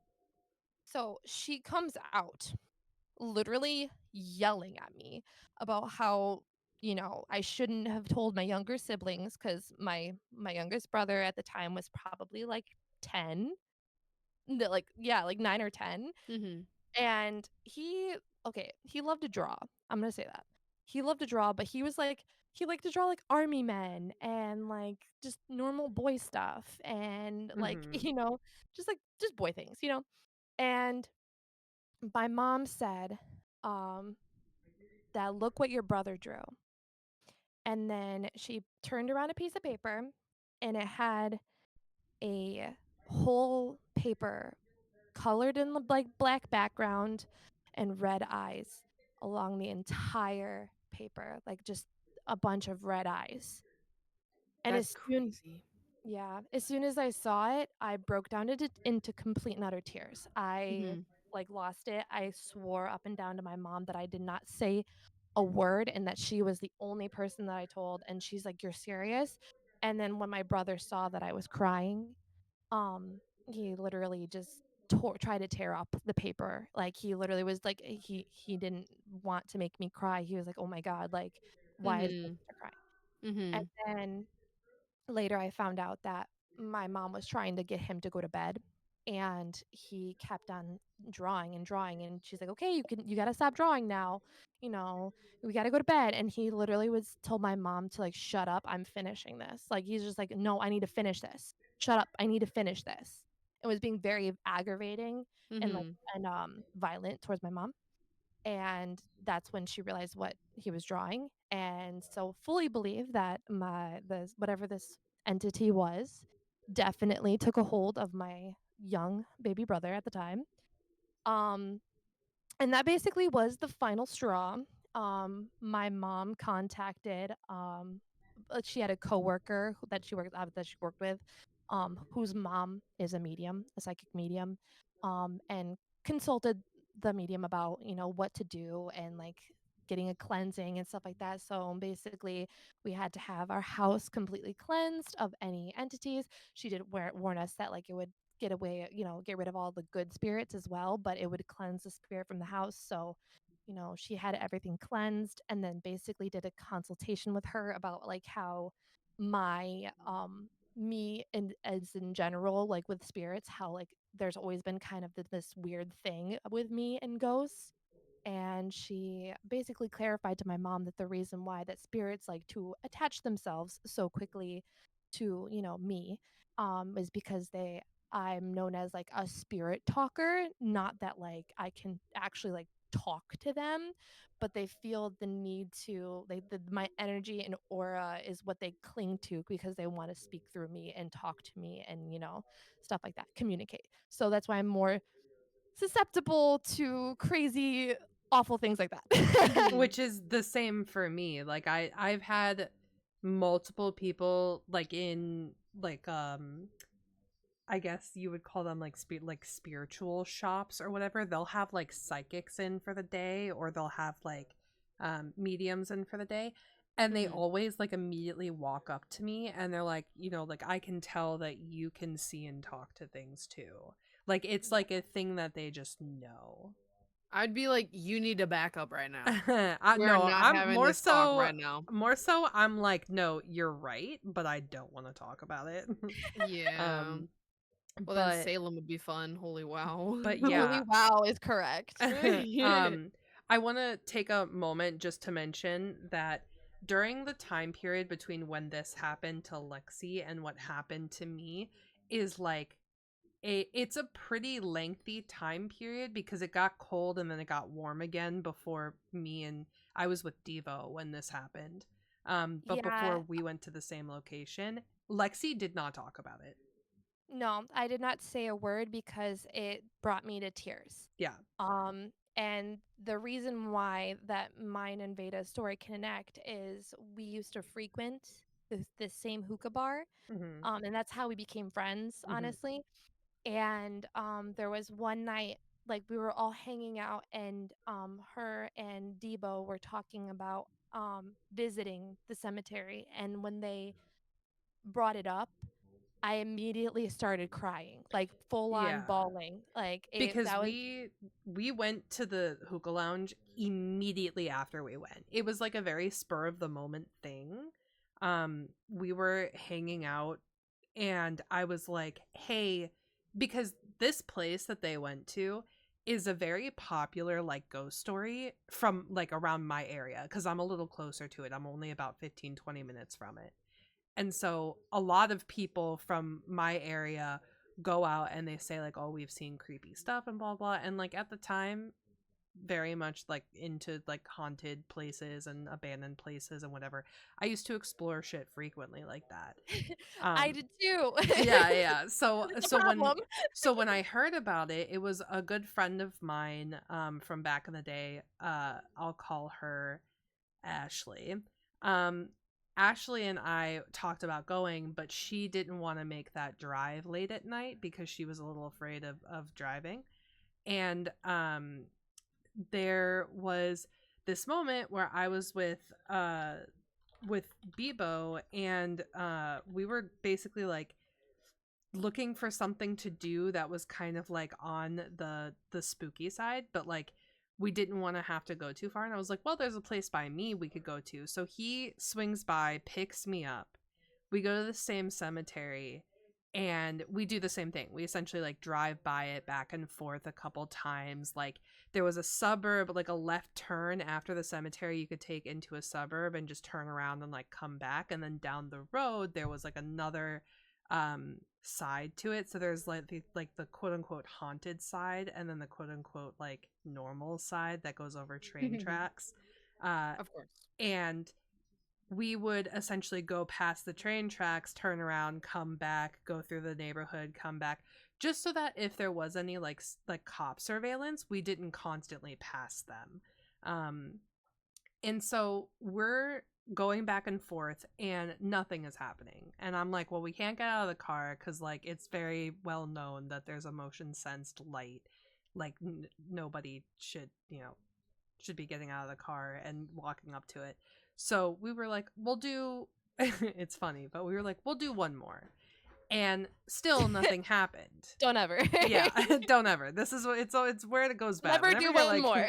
So she comes out literally yelling at me about how I shouldn't have told my younger siblings because my youngest brother at the time was probably like 10, like yeah, like 9 or 10. Mhm. And he loved to draw. I'm gonna say that. He loved to draw, but he liked to draw like army men and like just normal boy stuff and like, Mm-hmm. just boy things. And my mom said, um, that look what your brother drew. And then she turned around a piece of paper and it had a whole paper colored in the like black background and red eyes along the entire paper, like just a bunch of red eyes. And That's crazy. as soon as I saw it, I broke down into complete and utter tears. I Mhm. like lost it. I swore up and down to my mom that I did not say a word and that she was the only person that I told. And she's like, "You're serious?" And then when my brother saw that I was crying, he literally just tried to tear up the paper. Like he literally was like he didn't want to make me cry. He was like, "Oh my god, like why is my Mhm. sister crying?" And Mhm. then later I found out that my mom was trying to get him to go to bed and he kept on drawing and drawing and she's like, "Okay, you got to stop drawing now. You know, we got to go to bed." And he literally was told my mom to like, "Shut up, I'm finishing this." Like he's just like, "No, I need to finish this. Shut up, I need to finish this." It was being very aggravating and Mhm. violent towards my mom. And that's when she realized what he was drawing, and so fully believe that whatever this entity was definitely took a hold of my young baby brother at the time. um and that basically was the final straw. My mom contacted, she had a coworker that she worked with, whose mom is a medium, a psychic medium, and consulted the medium about, what to do and like getting a cleansing and stuff like that. So basically, we had to have our house completely cleansed of any entities. She did warn us that like it would get rid of all the good spirits as well, but it would cleanse the spirit from the house. So, she had everything cleansed and then basically did a consultation with her about like how my me and as in general, like with spirits, how like there's always been kind of this weird thing with me and ghosts. And she basically clarified to my mom that the reason why that spirits like to attach themselves so quickly to, me, is because I'm known as like a spirit talker. Not that like I can actually like talk to them, but they feel the need to my energy and aura is what they cling to because they want to speak through me and talk to me and stuff like that, communicate. So that's why I'm more susceptible to crazy, awful things like that. Mhm. Which is the same for me. Like I've had multiple people like in like I guess you would call them like like spiritual shops or whatever. They'll have like psychics in for the day, or they'll have like mediums in for the day. And they Mhm. always like immediately walk up to me and they're like, like I can tell that you can see and talk to things too. Like it's like a thing that they just know. I'd be like, you need to back up right now. We're No, not I'm having this talk right now. more so I'm like, no, you're right, but I don't want to talk about it. Yeah. um Well, then but Salem would be fun. Holy wow. Holy yeah. wow is correct. um I want to take a moment just to mention that during the time period between when this happened to Lexi and what happened to me is like it's a pretty lengthy time period because it got cold and then it got warm again before me and I was with Devo when this happened. But before Yeah, we went to the same location, Lexi did not talk about it. no, I did not say a word because it brought me to tears. Yeah. And the reason why that mine and Veda's story connect is we used to frequent the same hookah bar, Hmm. and that's how we became friends, Hmm. honestly. And there was one night, like we were all hanging out, and her and Debo were talking about visiting the cemetery. And when they brought it up, I immediately started crying, like full on Yeah. bawling. Like Because that was we went to the hookah lounge immediately after we went. It was like a very spur of the moment thing. We were hanging out and I was like, "Hey," because this place that they went to is a very popular like ghost story from like around my area because I'm a little closer to it. I'm only about 15-20 minutes from it. And so a lot of people from my area go out and they say like, "Oh, we've seen creepy stuff and blah blah." And like at the time, very much like into like haunted places and abandoned places and whatever. I used to explore shit frequently like that. I Um did too. yeah. So It's a so when problem. so when I heard about it, it was a good friend of mine from back in the day. I'll call her Ashley. Um, Ashley and I talked about going, but she didn't want to make that drive late at night because she was a little afraid of driving. And there was this moment where I was with Bebo and we were basically like looking for something to do that was kind of like on the spooky side, but like we didn't want to have to go too far. And I was like, well, there's a place by me we could go to. So he swings by, picks me up. We go to the same cemetery and we do the same thing. We essentially like drive by it back and forth a couple times. Like there was a suburb, like a left turn after the cemetery you could take into a suburb and just turn around and like come back. And then down the road there was like another side to it. So there's like the quote unquote haunted side and then the quote unquote like normal side that goes over train tracks. Of course. And we would essentially go past the train tracks, turn around, come back, go through the neighborhood, come back, just so that if there was any like cop surveillance, we didn't constantly pass them. And so we're going back and forth and nothing is happening. And I'm like, well, we can't get out of the car because like it's very well known that there's a motion sensed light. Like nobody should, should be getting out of the car and walking up to it. So we were like, we'll do it's funny, but we were like, we'll do one more. And still nothing happened. Don't ever. Yeah, don't ever. This is what it's where it goes bad. Never do one more.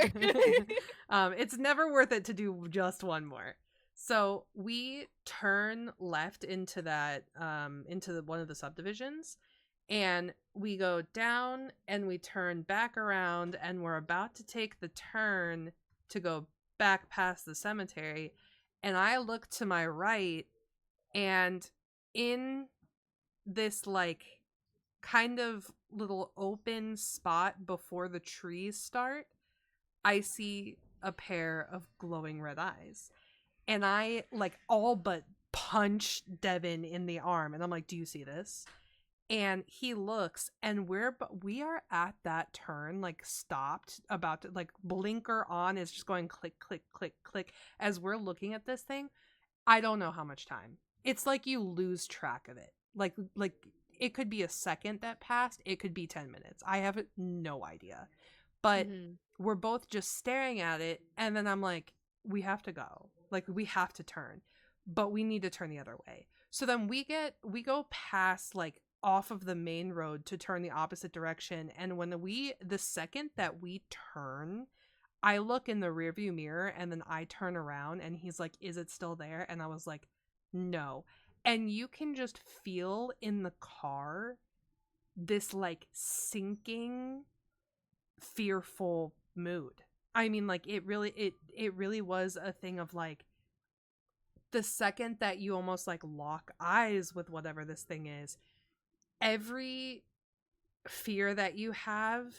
It's never worth it to do just one more. So we turn left into that one of the subdivisions and we go down and we turn back around and we're about to take the turn to go back past the cemetery and I look to my right and in this like kind of little open spot before the trees start, I see a pair of glowing red eyes. And I like all but punch Devin in the arm and I'm like, "Do you see this?" And he looks and we are at that turn, like stopped, about to like blinker on is just going click click click click as we're looking at this thing. I don't know how much time. It's like you lose track of it. Like it could be a second that passed, it could be 10 minutes. I have no idea. But we're both just staring at it and then I'm like, we have to go. Like we have to turn. But we need to turn the other way. So then we go past like off of the main road to turn the opposite direction and when the second that we turn, I look in the rearview mirror and then I turn around and he's like, "Is it still there?" And I was like, "No." And you can just feel in the car this like sinking fearful mood. I mean, like it really was a thing of like the second that you almost like lock eyes with whatever this thing is, every fear that you have,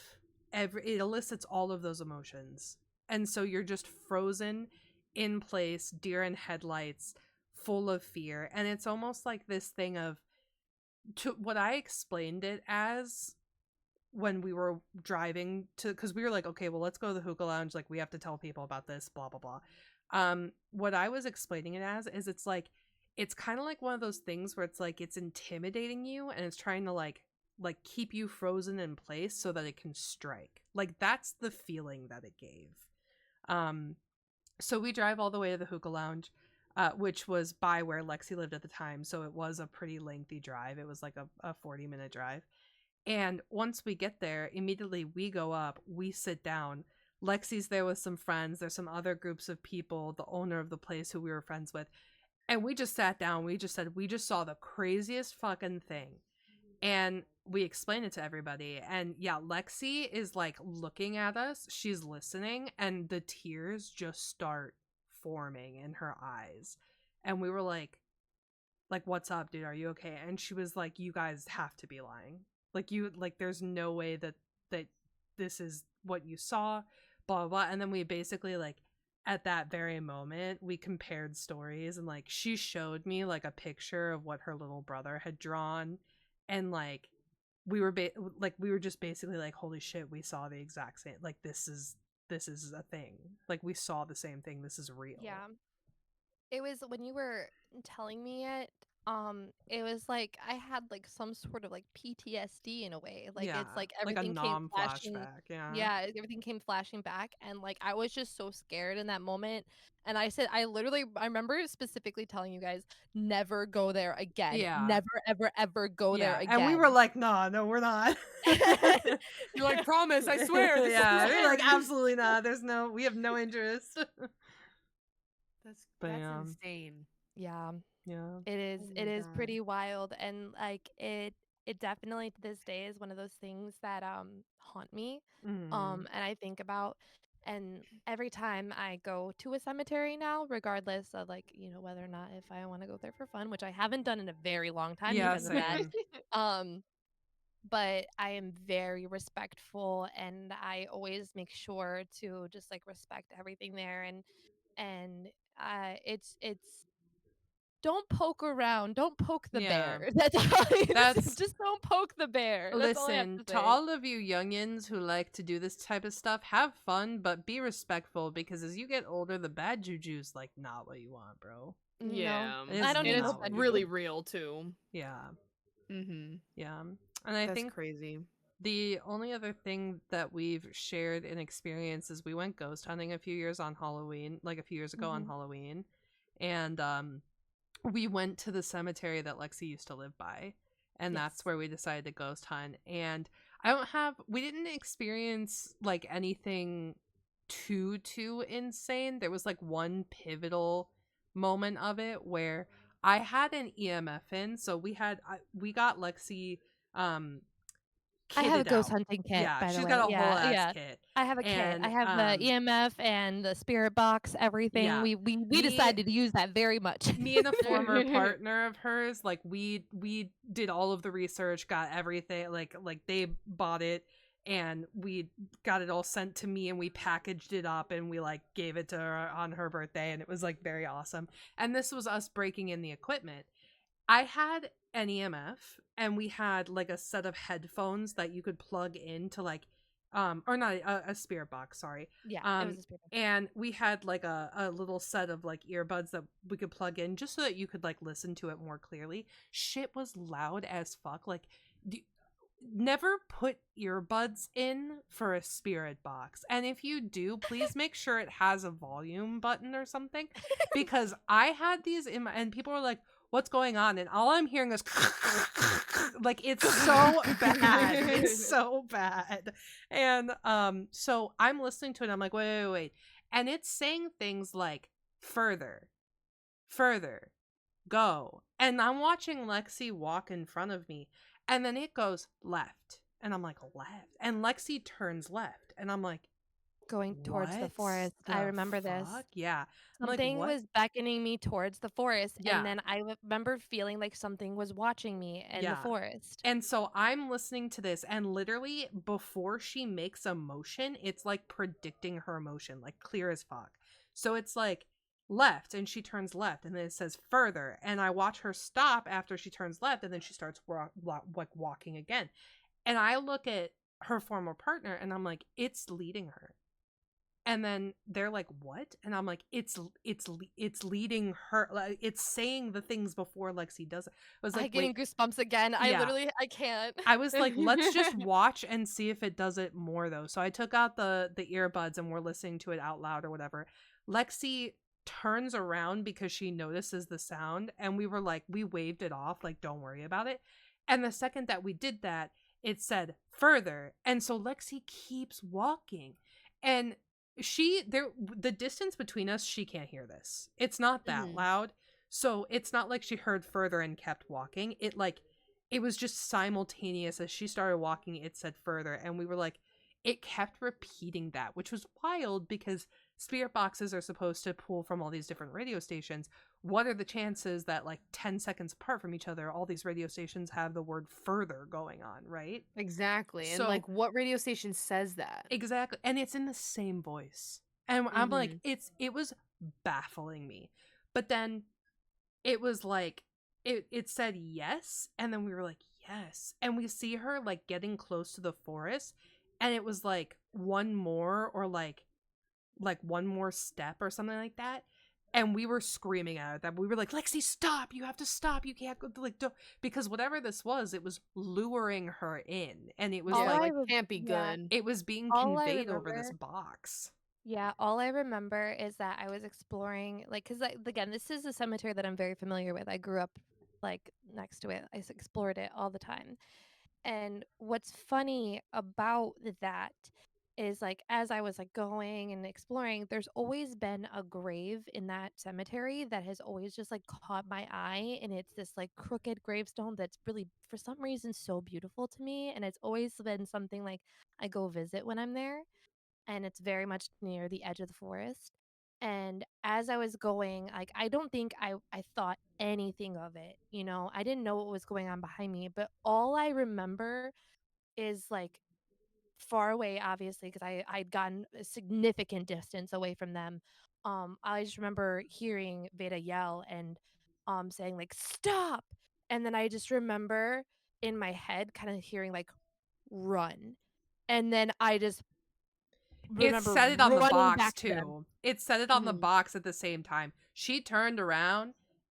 it elicits all of those emotions. And so you're just frozen in place, deer in headlights, full of fear. And it's almost like this thing of, to what I explained it as when we were driving to, because we were like, okay, well, let's go to the hookah lounge, like we have to tell people about this, blah blah blah. What I was explaining it as is it's like, it's kind of like one of those things where it's like it's intimidating you and it's trying to like keep you frozen in place so that it can strike. Like that's the feeling that it gave. So we drive all the way to the hookah lounge. which was by where Lexi lived at the time. So it was a pretty lengthy drive. It was like a 40-minute drive. And once we get there, immediately we go up, we sit down. Lexi's there with some friends. There's some other groups of people, the owner of the place who we were friends with. And we just sat down. We just said, we just saw the craziest fucking thing. And we explained it to everybody. And yeah, Lexi is like looking at us. She's listening. And the tears just start forming in her eyes. And we were like, what's up, dude? Are you okay? And she was like, you guys have to be lying. There's no way that this is what you saw, blah, blah, blah. And then we basically, like, at that very moment, we compared stories, and, like, she showed me, like, a picture of what her little brother had drawn, and, like, we were just basically like, holy shit, we saw the exact same, like, this is a thing. Like, we saw the same thing. This is real. Yeah. It was when you were telling me it was like I had like some sort of like PTSD in a way. Like Yeah, it's like like a everything came flashing. flashback. Yeah, everything came flashing back, and like I was just so scared in that moment. And I said, I remember specifically telling you guys, never go there again. Yeah. Never, ever, ever go there again. And we were like, no, we're not. You're like, promise, I swear. This Yeah, is we're like, scary. absolutely not. We have no interest. That's yeah. insane. Yeah. Yeah. It Oh my is God. pretty wild, and like it definitely to this day is one of those things that haunt me. Mhm. And I think about, and every time I go to a cemetery now, regardless of like, whether or not if I want to go there for fun, which I haven't done in a very long time Yeah, because of that. same. But I am very respectful, and I always make sure to just like respect everything there, and it's don't poke around. Don't poke the Yeah. bear. That's all That's just don't poke the bear. That's all I have Listen, to to say. all of you youngins who like to do this type of stuff, have fun, but be respectful, because as you get older, the bad juju's like not what you want, bro. Yeah. It's I don't need And no it's bad really juju. real too. Yeah. Mm-hmm. Yeah. And I That's think crazy. the only other thing that we've shared in experience is we went ghost hunting a few years on Halloween, like a few years ago on Halloween. And we went to the cemetery that Lexi used to live by. And that's Yes. where we decided to ghost hunt. And we didn't experience like anything too insane. There was like one pivotal moment of it where I had an EMF in. So we got Lexi I have a kitted ghost out. hunting kit, Yeah, by the she's way. got a whole Yeah, ass yeah. kit. I have a kit. I And have the EMF and the spirit box, everything. yeah, We me decided to use that very much. me and a former partner of hers, like we did all of the research, got everything, like they bought it, and we got it all sent to me, and we packaged it up, and we like gave it to her on her birthday, and it was like very awesome. And this was us breaking in the equipment. I had an EMF, and we had like a set of headphones that you could plug into like or not a spirit box, sorry. Yeah, it was a spirit box. And we had like a little set of like earbuds that we could plug in just so that you could like listen to it more clearly. Shit was loud as fuck. Like never put earbuds in for a spirit box. And if you do, please make sure it has a volume button or something, because I had these in my, and people were like, what's going on? And all I'm hearing is like, it's so bad. It's so bad. And so I'm listening to it, I'm like, wait. And it's saying things like further, go. And I'm watching Lexi walk in front of me, and then it goes left. And I'm like, left. And Lexi turns left. And I'm like, Going towards the what forest. I the remember this. fuck? Yeah. I'm like, Something what? was beckoning me towards the forest, Yeah. and then I remember feeling like something was watching me in the Yeah. forest. And so I'm listening to this, and literally before she makes a motion, it's like predicting her emotion, like clear as fuck. So it's like left, and she turns left, and then it says further, and I watch her stop after she turns left, and then she starts walking again. And I look at her former partner, and I'm like, it's leading her. And then they're like, what? And I'm like, it's leading her. Like, it's saying the things before Lexi does it. I was like, getting goosebumps again. Yeah. I can't. I was like, let's just watch and see if it does it more, though. So I took out the earbuds, and we're listening to it out loud or whatever. Lexi turns around because she notices the sound, and we were like, we waved it off, like, don't worry about it. And the second that we did that, it said further. And so Lexi keeps walking. And the distance between us, she can't hear this. It's not that Mhm. loud. So it's not like she heard further and kept walking. It was just simultaneous. As she started walking, it said further. And we were like, it kept repeating that, which was wild because spirit boxes are supposed to pull from all these different radio stations. What are the chances that, like, 10 seconds apart from each other, all these radio stations have the word further going on, right? Exactly. And So, like, what radio station says that? exactly. And it's in the same voice. And I'm like, Mhm. it was baffling me. But then it was like, it said yes. And then we were like, yes. And we see her, like, getting close to the forest. And it was like one more, or like one more step or something like that. And we were screaming at that. We were like, Lexi, stop. You have to stop. You can't go, like, don't. Because whatever this was, it was luring her in. And it was All Yeah, like, I like, re- can't be yeah, good. it was being all I conveyed over this remember box. Yeah, all I remember is that I was exploring, like, because again, this is a cemetery that I'm very familiar with. I grew up like next to it. Explored it all the time. And what's funny about that is, like, as I was like going and exploring, there's always been a grave in that cemetery that has always just like caught my eye, and it's this like crooked gravestone that's really, for some reason, so beautiful to me, and it's always been something like I go visit when I'm there, and it's very much near the edge of the forest. And as I was going, like, I don't think I thought anything of it, you know. I didn't know what was going on behind me, but all I remember is like far away, obviously, because I'd gotten a significant distance away from them. I just remember hearing Veda yell and saying like stop, and then I just remember in my head kind of hearing like run, and then I just It remember said it on the running box back to them. too. It said it on the Mhm. box at the same time. She turned around,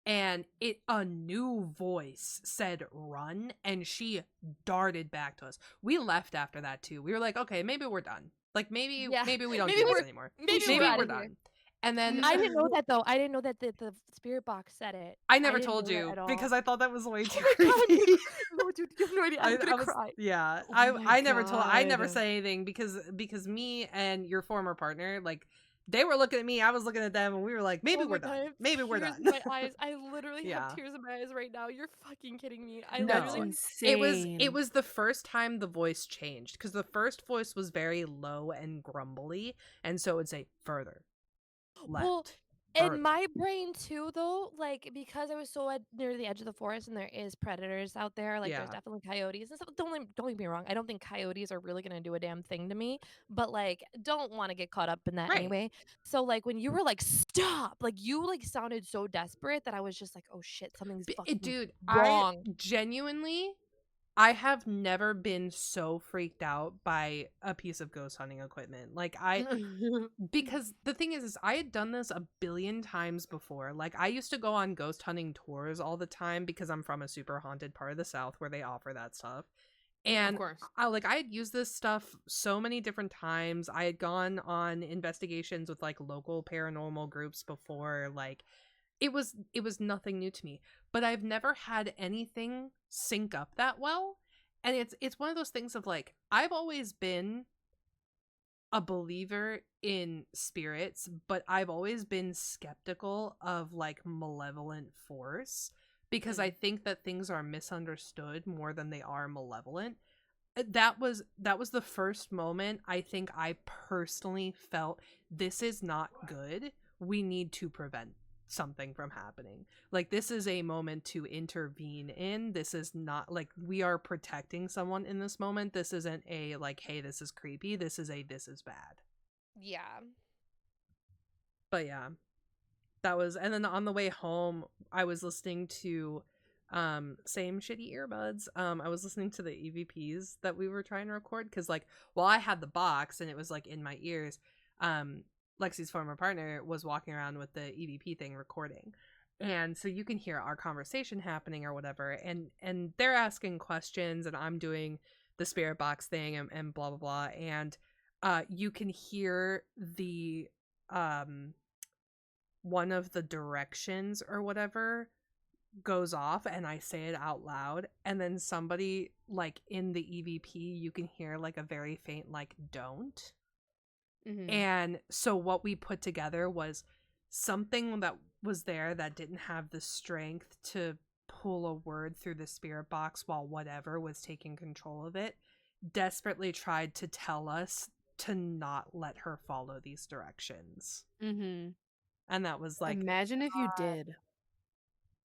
and a new voice said run, and she darted back to us. We left after that too. We were like, okay, maybe we're done. Like, maybe Yeah. we don't Maybe do this we're anymore. maybe we're Maybe out we're of here. done. And then I didn't know that though. I didn't know that the spirit box said it. I I never didn't told know that you at all. because I thought that was way too Oh my god, creepy. no, dude, you have no idea. I'm I gonna was, cry. yeah. Oh I my I never told, I never God. said anything because me and your former partner, like, they were looking at me, I was looking at them, and we were like, maybe Oh we're my god, I done. have Maybe we're tears in done. my eyes. I literally have Yeah. tears in my eyes right now. You're fucking kidding me. I That's No. literally It insane. was the first time the voice changed, because the first voice was very low and grumbly, and so it would say further, well, left, in further. my brain too, though, like, because I was so near the edge of the forest and there is predators out there, like there's Yeah. definitely coyotes and stuff. Don't get me wrong. I don't think coyotes are really gonna do a damn thing to me, but like, don't want to get caught up in that Right. anyway. So like, when you were like, "Stop!" like you like sounded so desperate that I was just like, "Oh shit, something's fucking Dude, wrong." I have never been so freaked out by a piece of ghost hunting equipment. Like, because the thing is I had done this a billion times before. Like, I used to go on ghost hunting tours all the time because I'm from a super haunted part of the South where they offer that stuff. Of And course. I had used this stuff so many different times. I had gone on investigations with like local paranormal groups before. Like, it was nothing new to me, but I've never had anything sync up that well. And it's one of those things of like, I've always been a believer in spirits, but I've always been skeptical of like malevolent force because I Mm. think that things are misunderstood more than they are malevolent. That was the first moment I think I personally felt this is not good. We need to prevent something from happening. Like, this is a moment to intervene in. This is not like we are protecting someone in this moment. This isn't a like, hey, this is creepy. This is a, this is bad. Yeah. But yeah, that was, and then on the way home I was listening to same shitty earbuds. I was listening to the EVPs that we were trying to record because, like, while I had the box and it was like in my ears, Lexi's former partner was walking around with the EVP thing recording, and so you can hear our conversation happening or whatever, and they're asking questions and I'm doing the spirit box thing and blah blah blah, and you can hear one of the directions or whatever goes off and I say it out loud, and then somebody like in the EVP you can hear like a very faint like don't. Mhm. And so what we put together was something that was there that didn't have the strength to pull a word through the spirit box while whatever was taking control of it desperately tried to tell us to not let her follow these directions. Mhm. And that was like, Imagine if you did.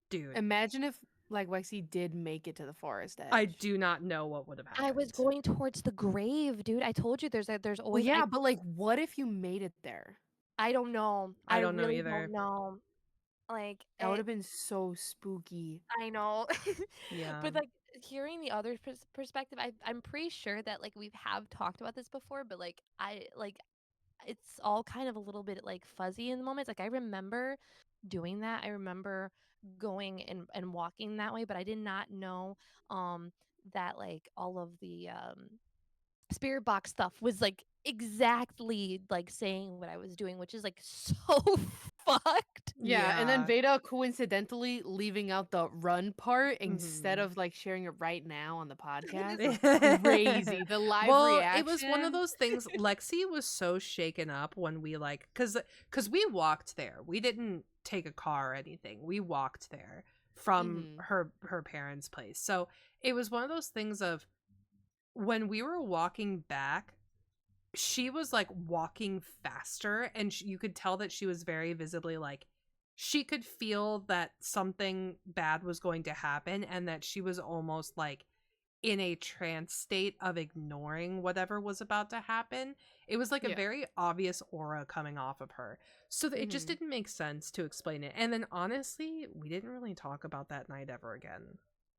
dude, Imagine if like Lexi did make it to the forest edge. I do not know what would have happened. I was going towards the grave, dude. I told you there's Well, always yeah, but like, what if you made it there? I don't know. I I don't know really either. don't know. Like That would have been so spooky. I know. Yeah. But like hearing the other perspective, I'm pretty sure that like we have talked about this before, but like I like it's all kind of a little bit like fuzzy in the moments. Like I remember doing that. I remember going and walking that way, but I did not know that like all of the spirit box stuff was like exactly like saying what I was doing, which is like so fucked. Yeah, and then Yeah. Veda coincidentally leaving out the run part instead Mhm. of like sharing it right now on the podcast is is crazy. The live Well, reaction. it was one of those things. Lexi was so shaken up when we like, cause we walked there. We didn't take a car or anything. We walked there from Mhm. her parents' place. So it was one of those things of when we were walking back, she was like walking faster, and you could tell that she was very visibly like she could feel that something bad was going to happen, and that she was almost like in a trance state of ignoring whatever was about to happen. It was like a Yeah. very obvious aura coming off of her. So it just Mhm. didn't make sense to explain it. And then honestly, we didn't really talk about that night ever again.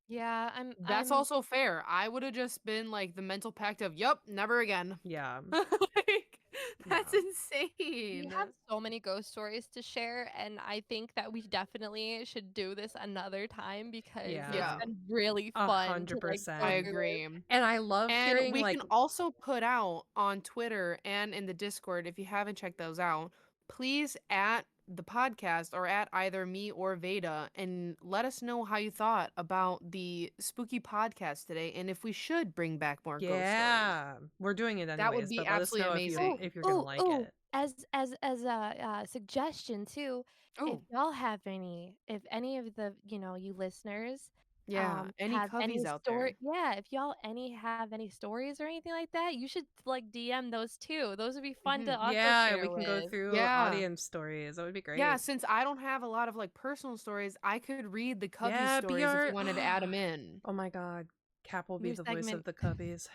Yeah, That's also fair. I would have just been like the mental pact of, "Yup, never again." Yeah. Like, that's Yeah. we insane. have so many ghost stories to share, and I think that we definitely should do this another time because it's Yeah. been really fun to like go I 100%. through this. agree. And I love And hearing we like, can also put out on Twitter and in the Discord, if you haven't checked those out, please at the podcast or at either me or Veda and let us know how you thought about the spooky podcast today and if we should bring back more ghost stories. yeah, we're doing it That would anyways, be but let us absolutely know Oh, amazing. if you're gonna oh, like oh! it. As a suggestion too, if Oh, y'all have any, if any of the you listeners yeah. Any have coveys any out story, there? yeah, if y'all have any stories or anything like that, you should like DM those too. Those would be fun to also Yeah, we share can go with. through Yeah. audience stories. That would be Yeah, great. since I don't have a lot of like personal stories, I could read the Covey Yeah, be stories if you our wanted to add them in. Oh my god. Cap will be New the voice of segment. the Cubbies.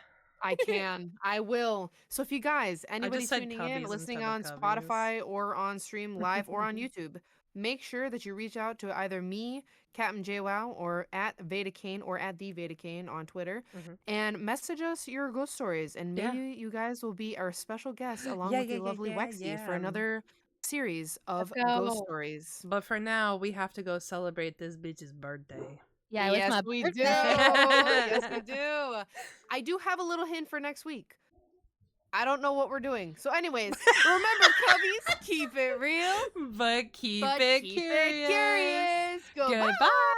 I can. I will. So if you guys, I anybody just said tuning in, Cubbies listening instead of on Cubbies. Spotify or on stream live or on YouTube, make sure that you reach out to either me, CapnJaywow, or at VedaCain or at TheVedaCain on Twitter Mhm. and message us your ghost stories. And maybe Yeah. you guys will be our special guests along Yeah, with yeah, the yeah, lovely yeah, Lexi for yeah. another series Let's of ghost go. stories. But for now, we have to go celebrate this bitch's birthday. Yeah, it was Yes, my we do. Yes, we birthday. do. I do have a little hint for next week. I don't know what we're doing. So, anyways, remember, Cubbies, keep it real, But keep but it keep it curious. curious. Goodbye. Goodbye.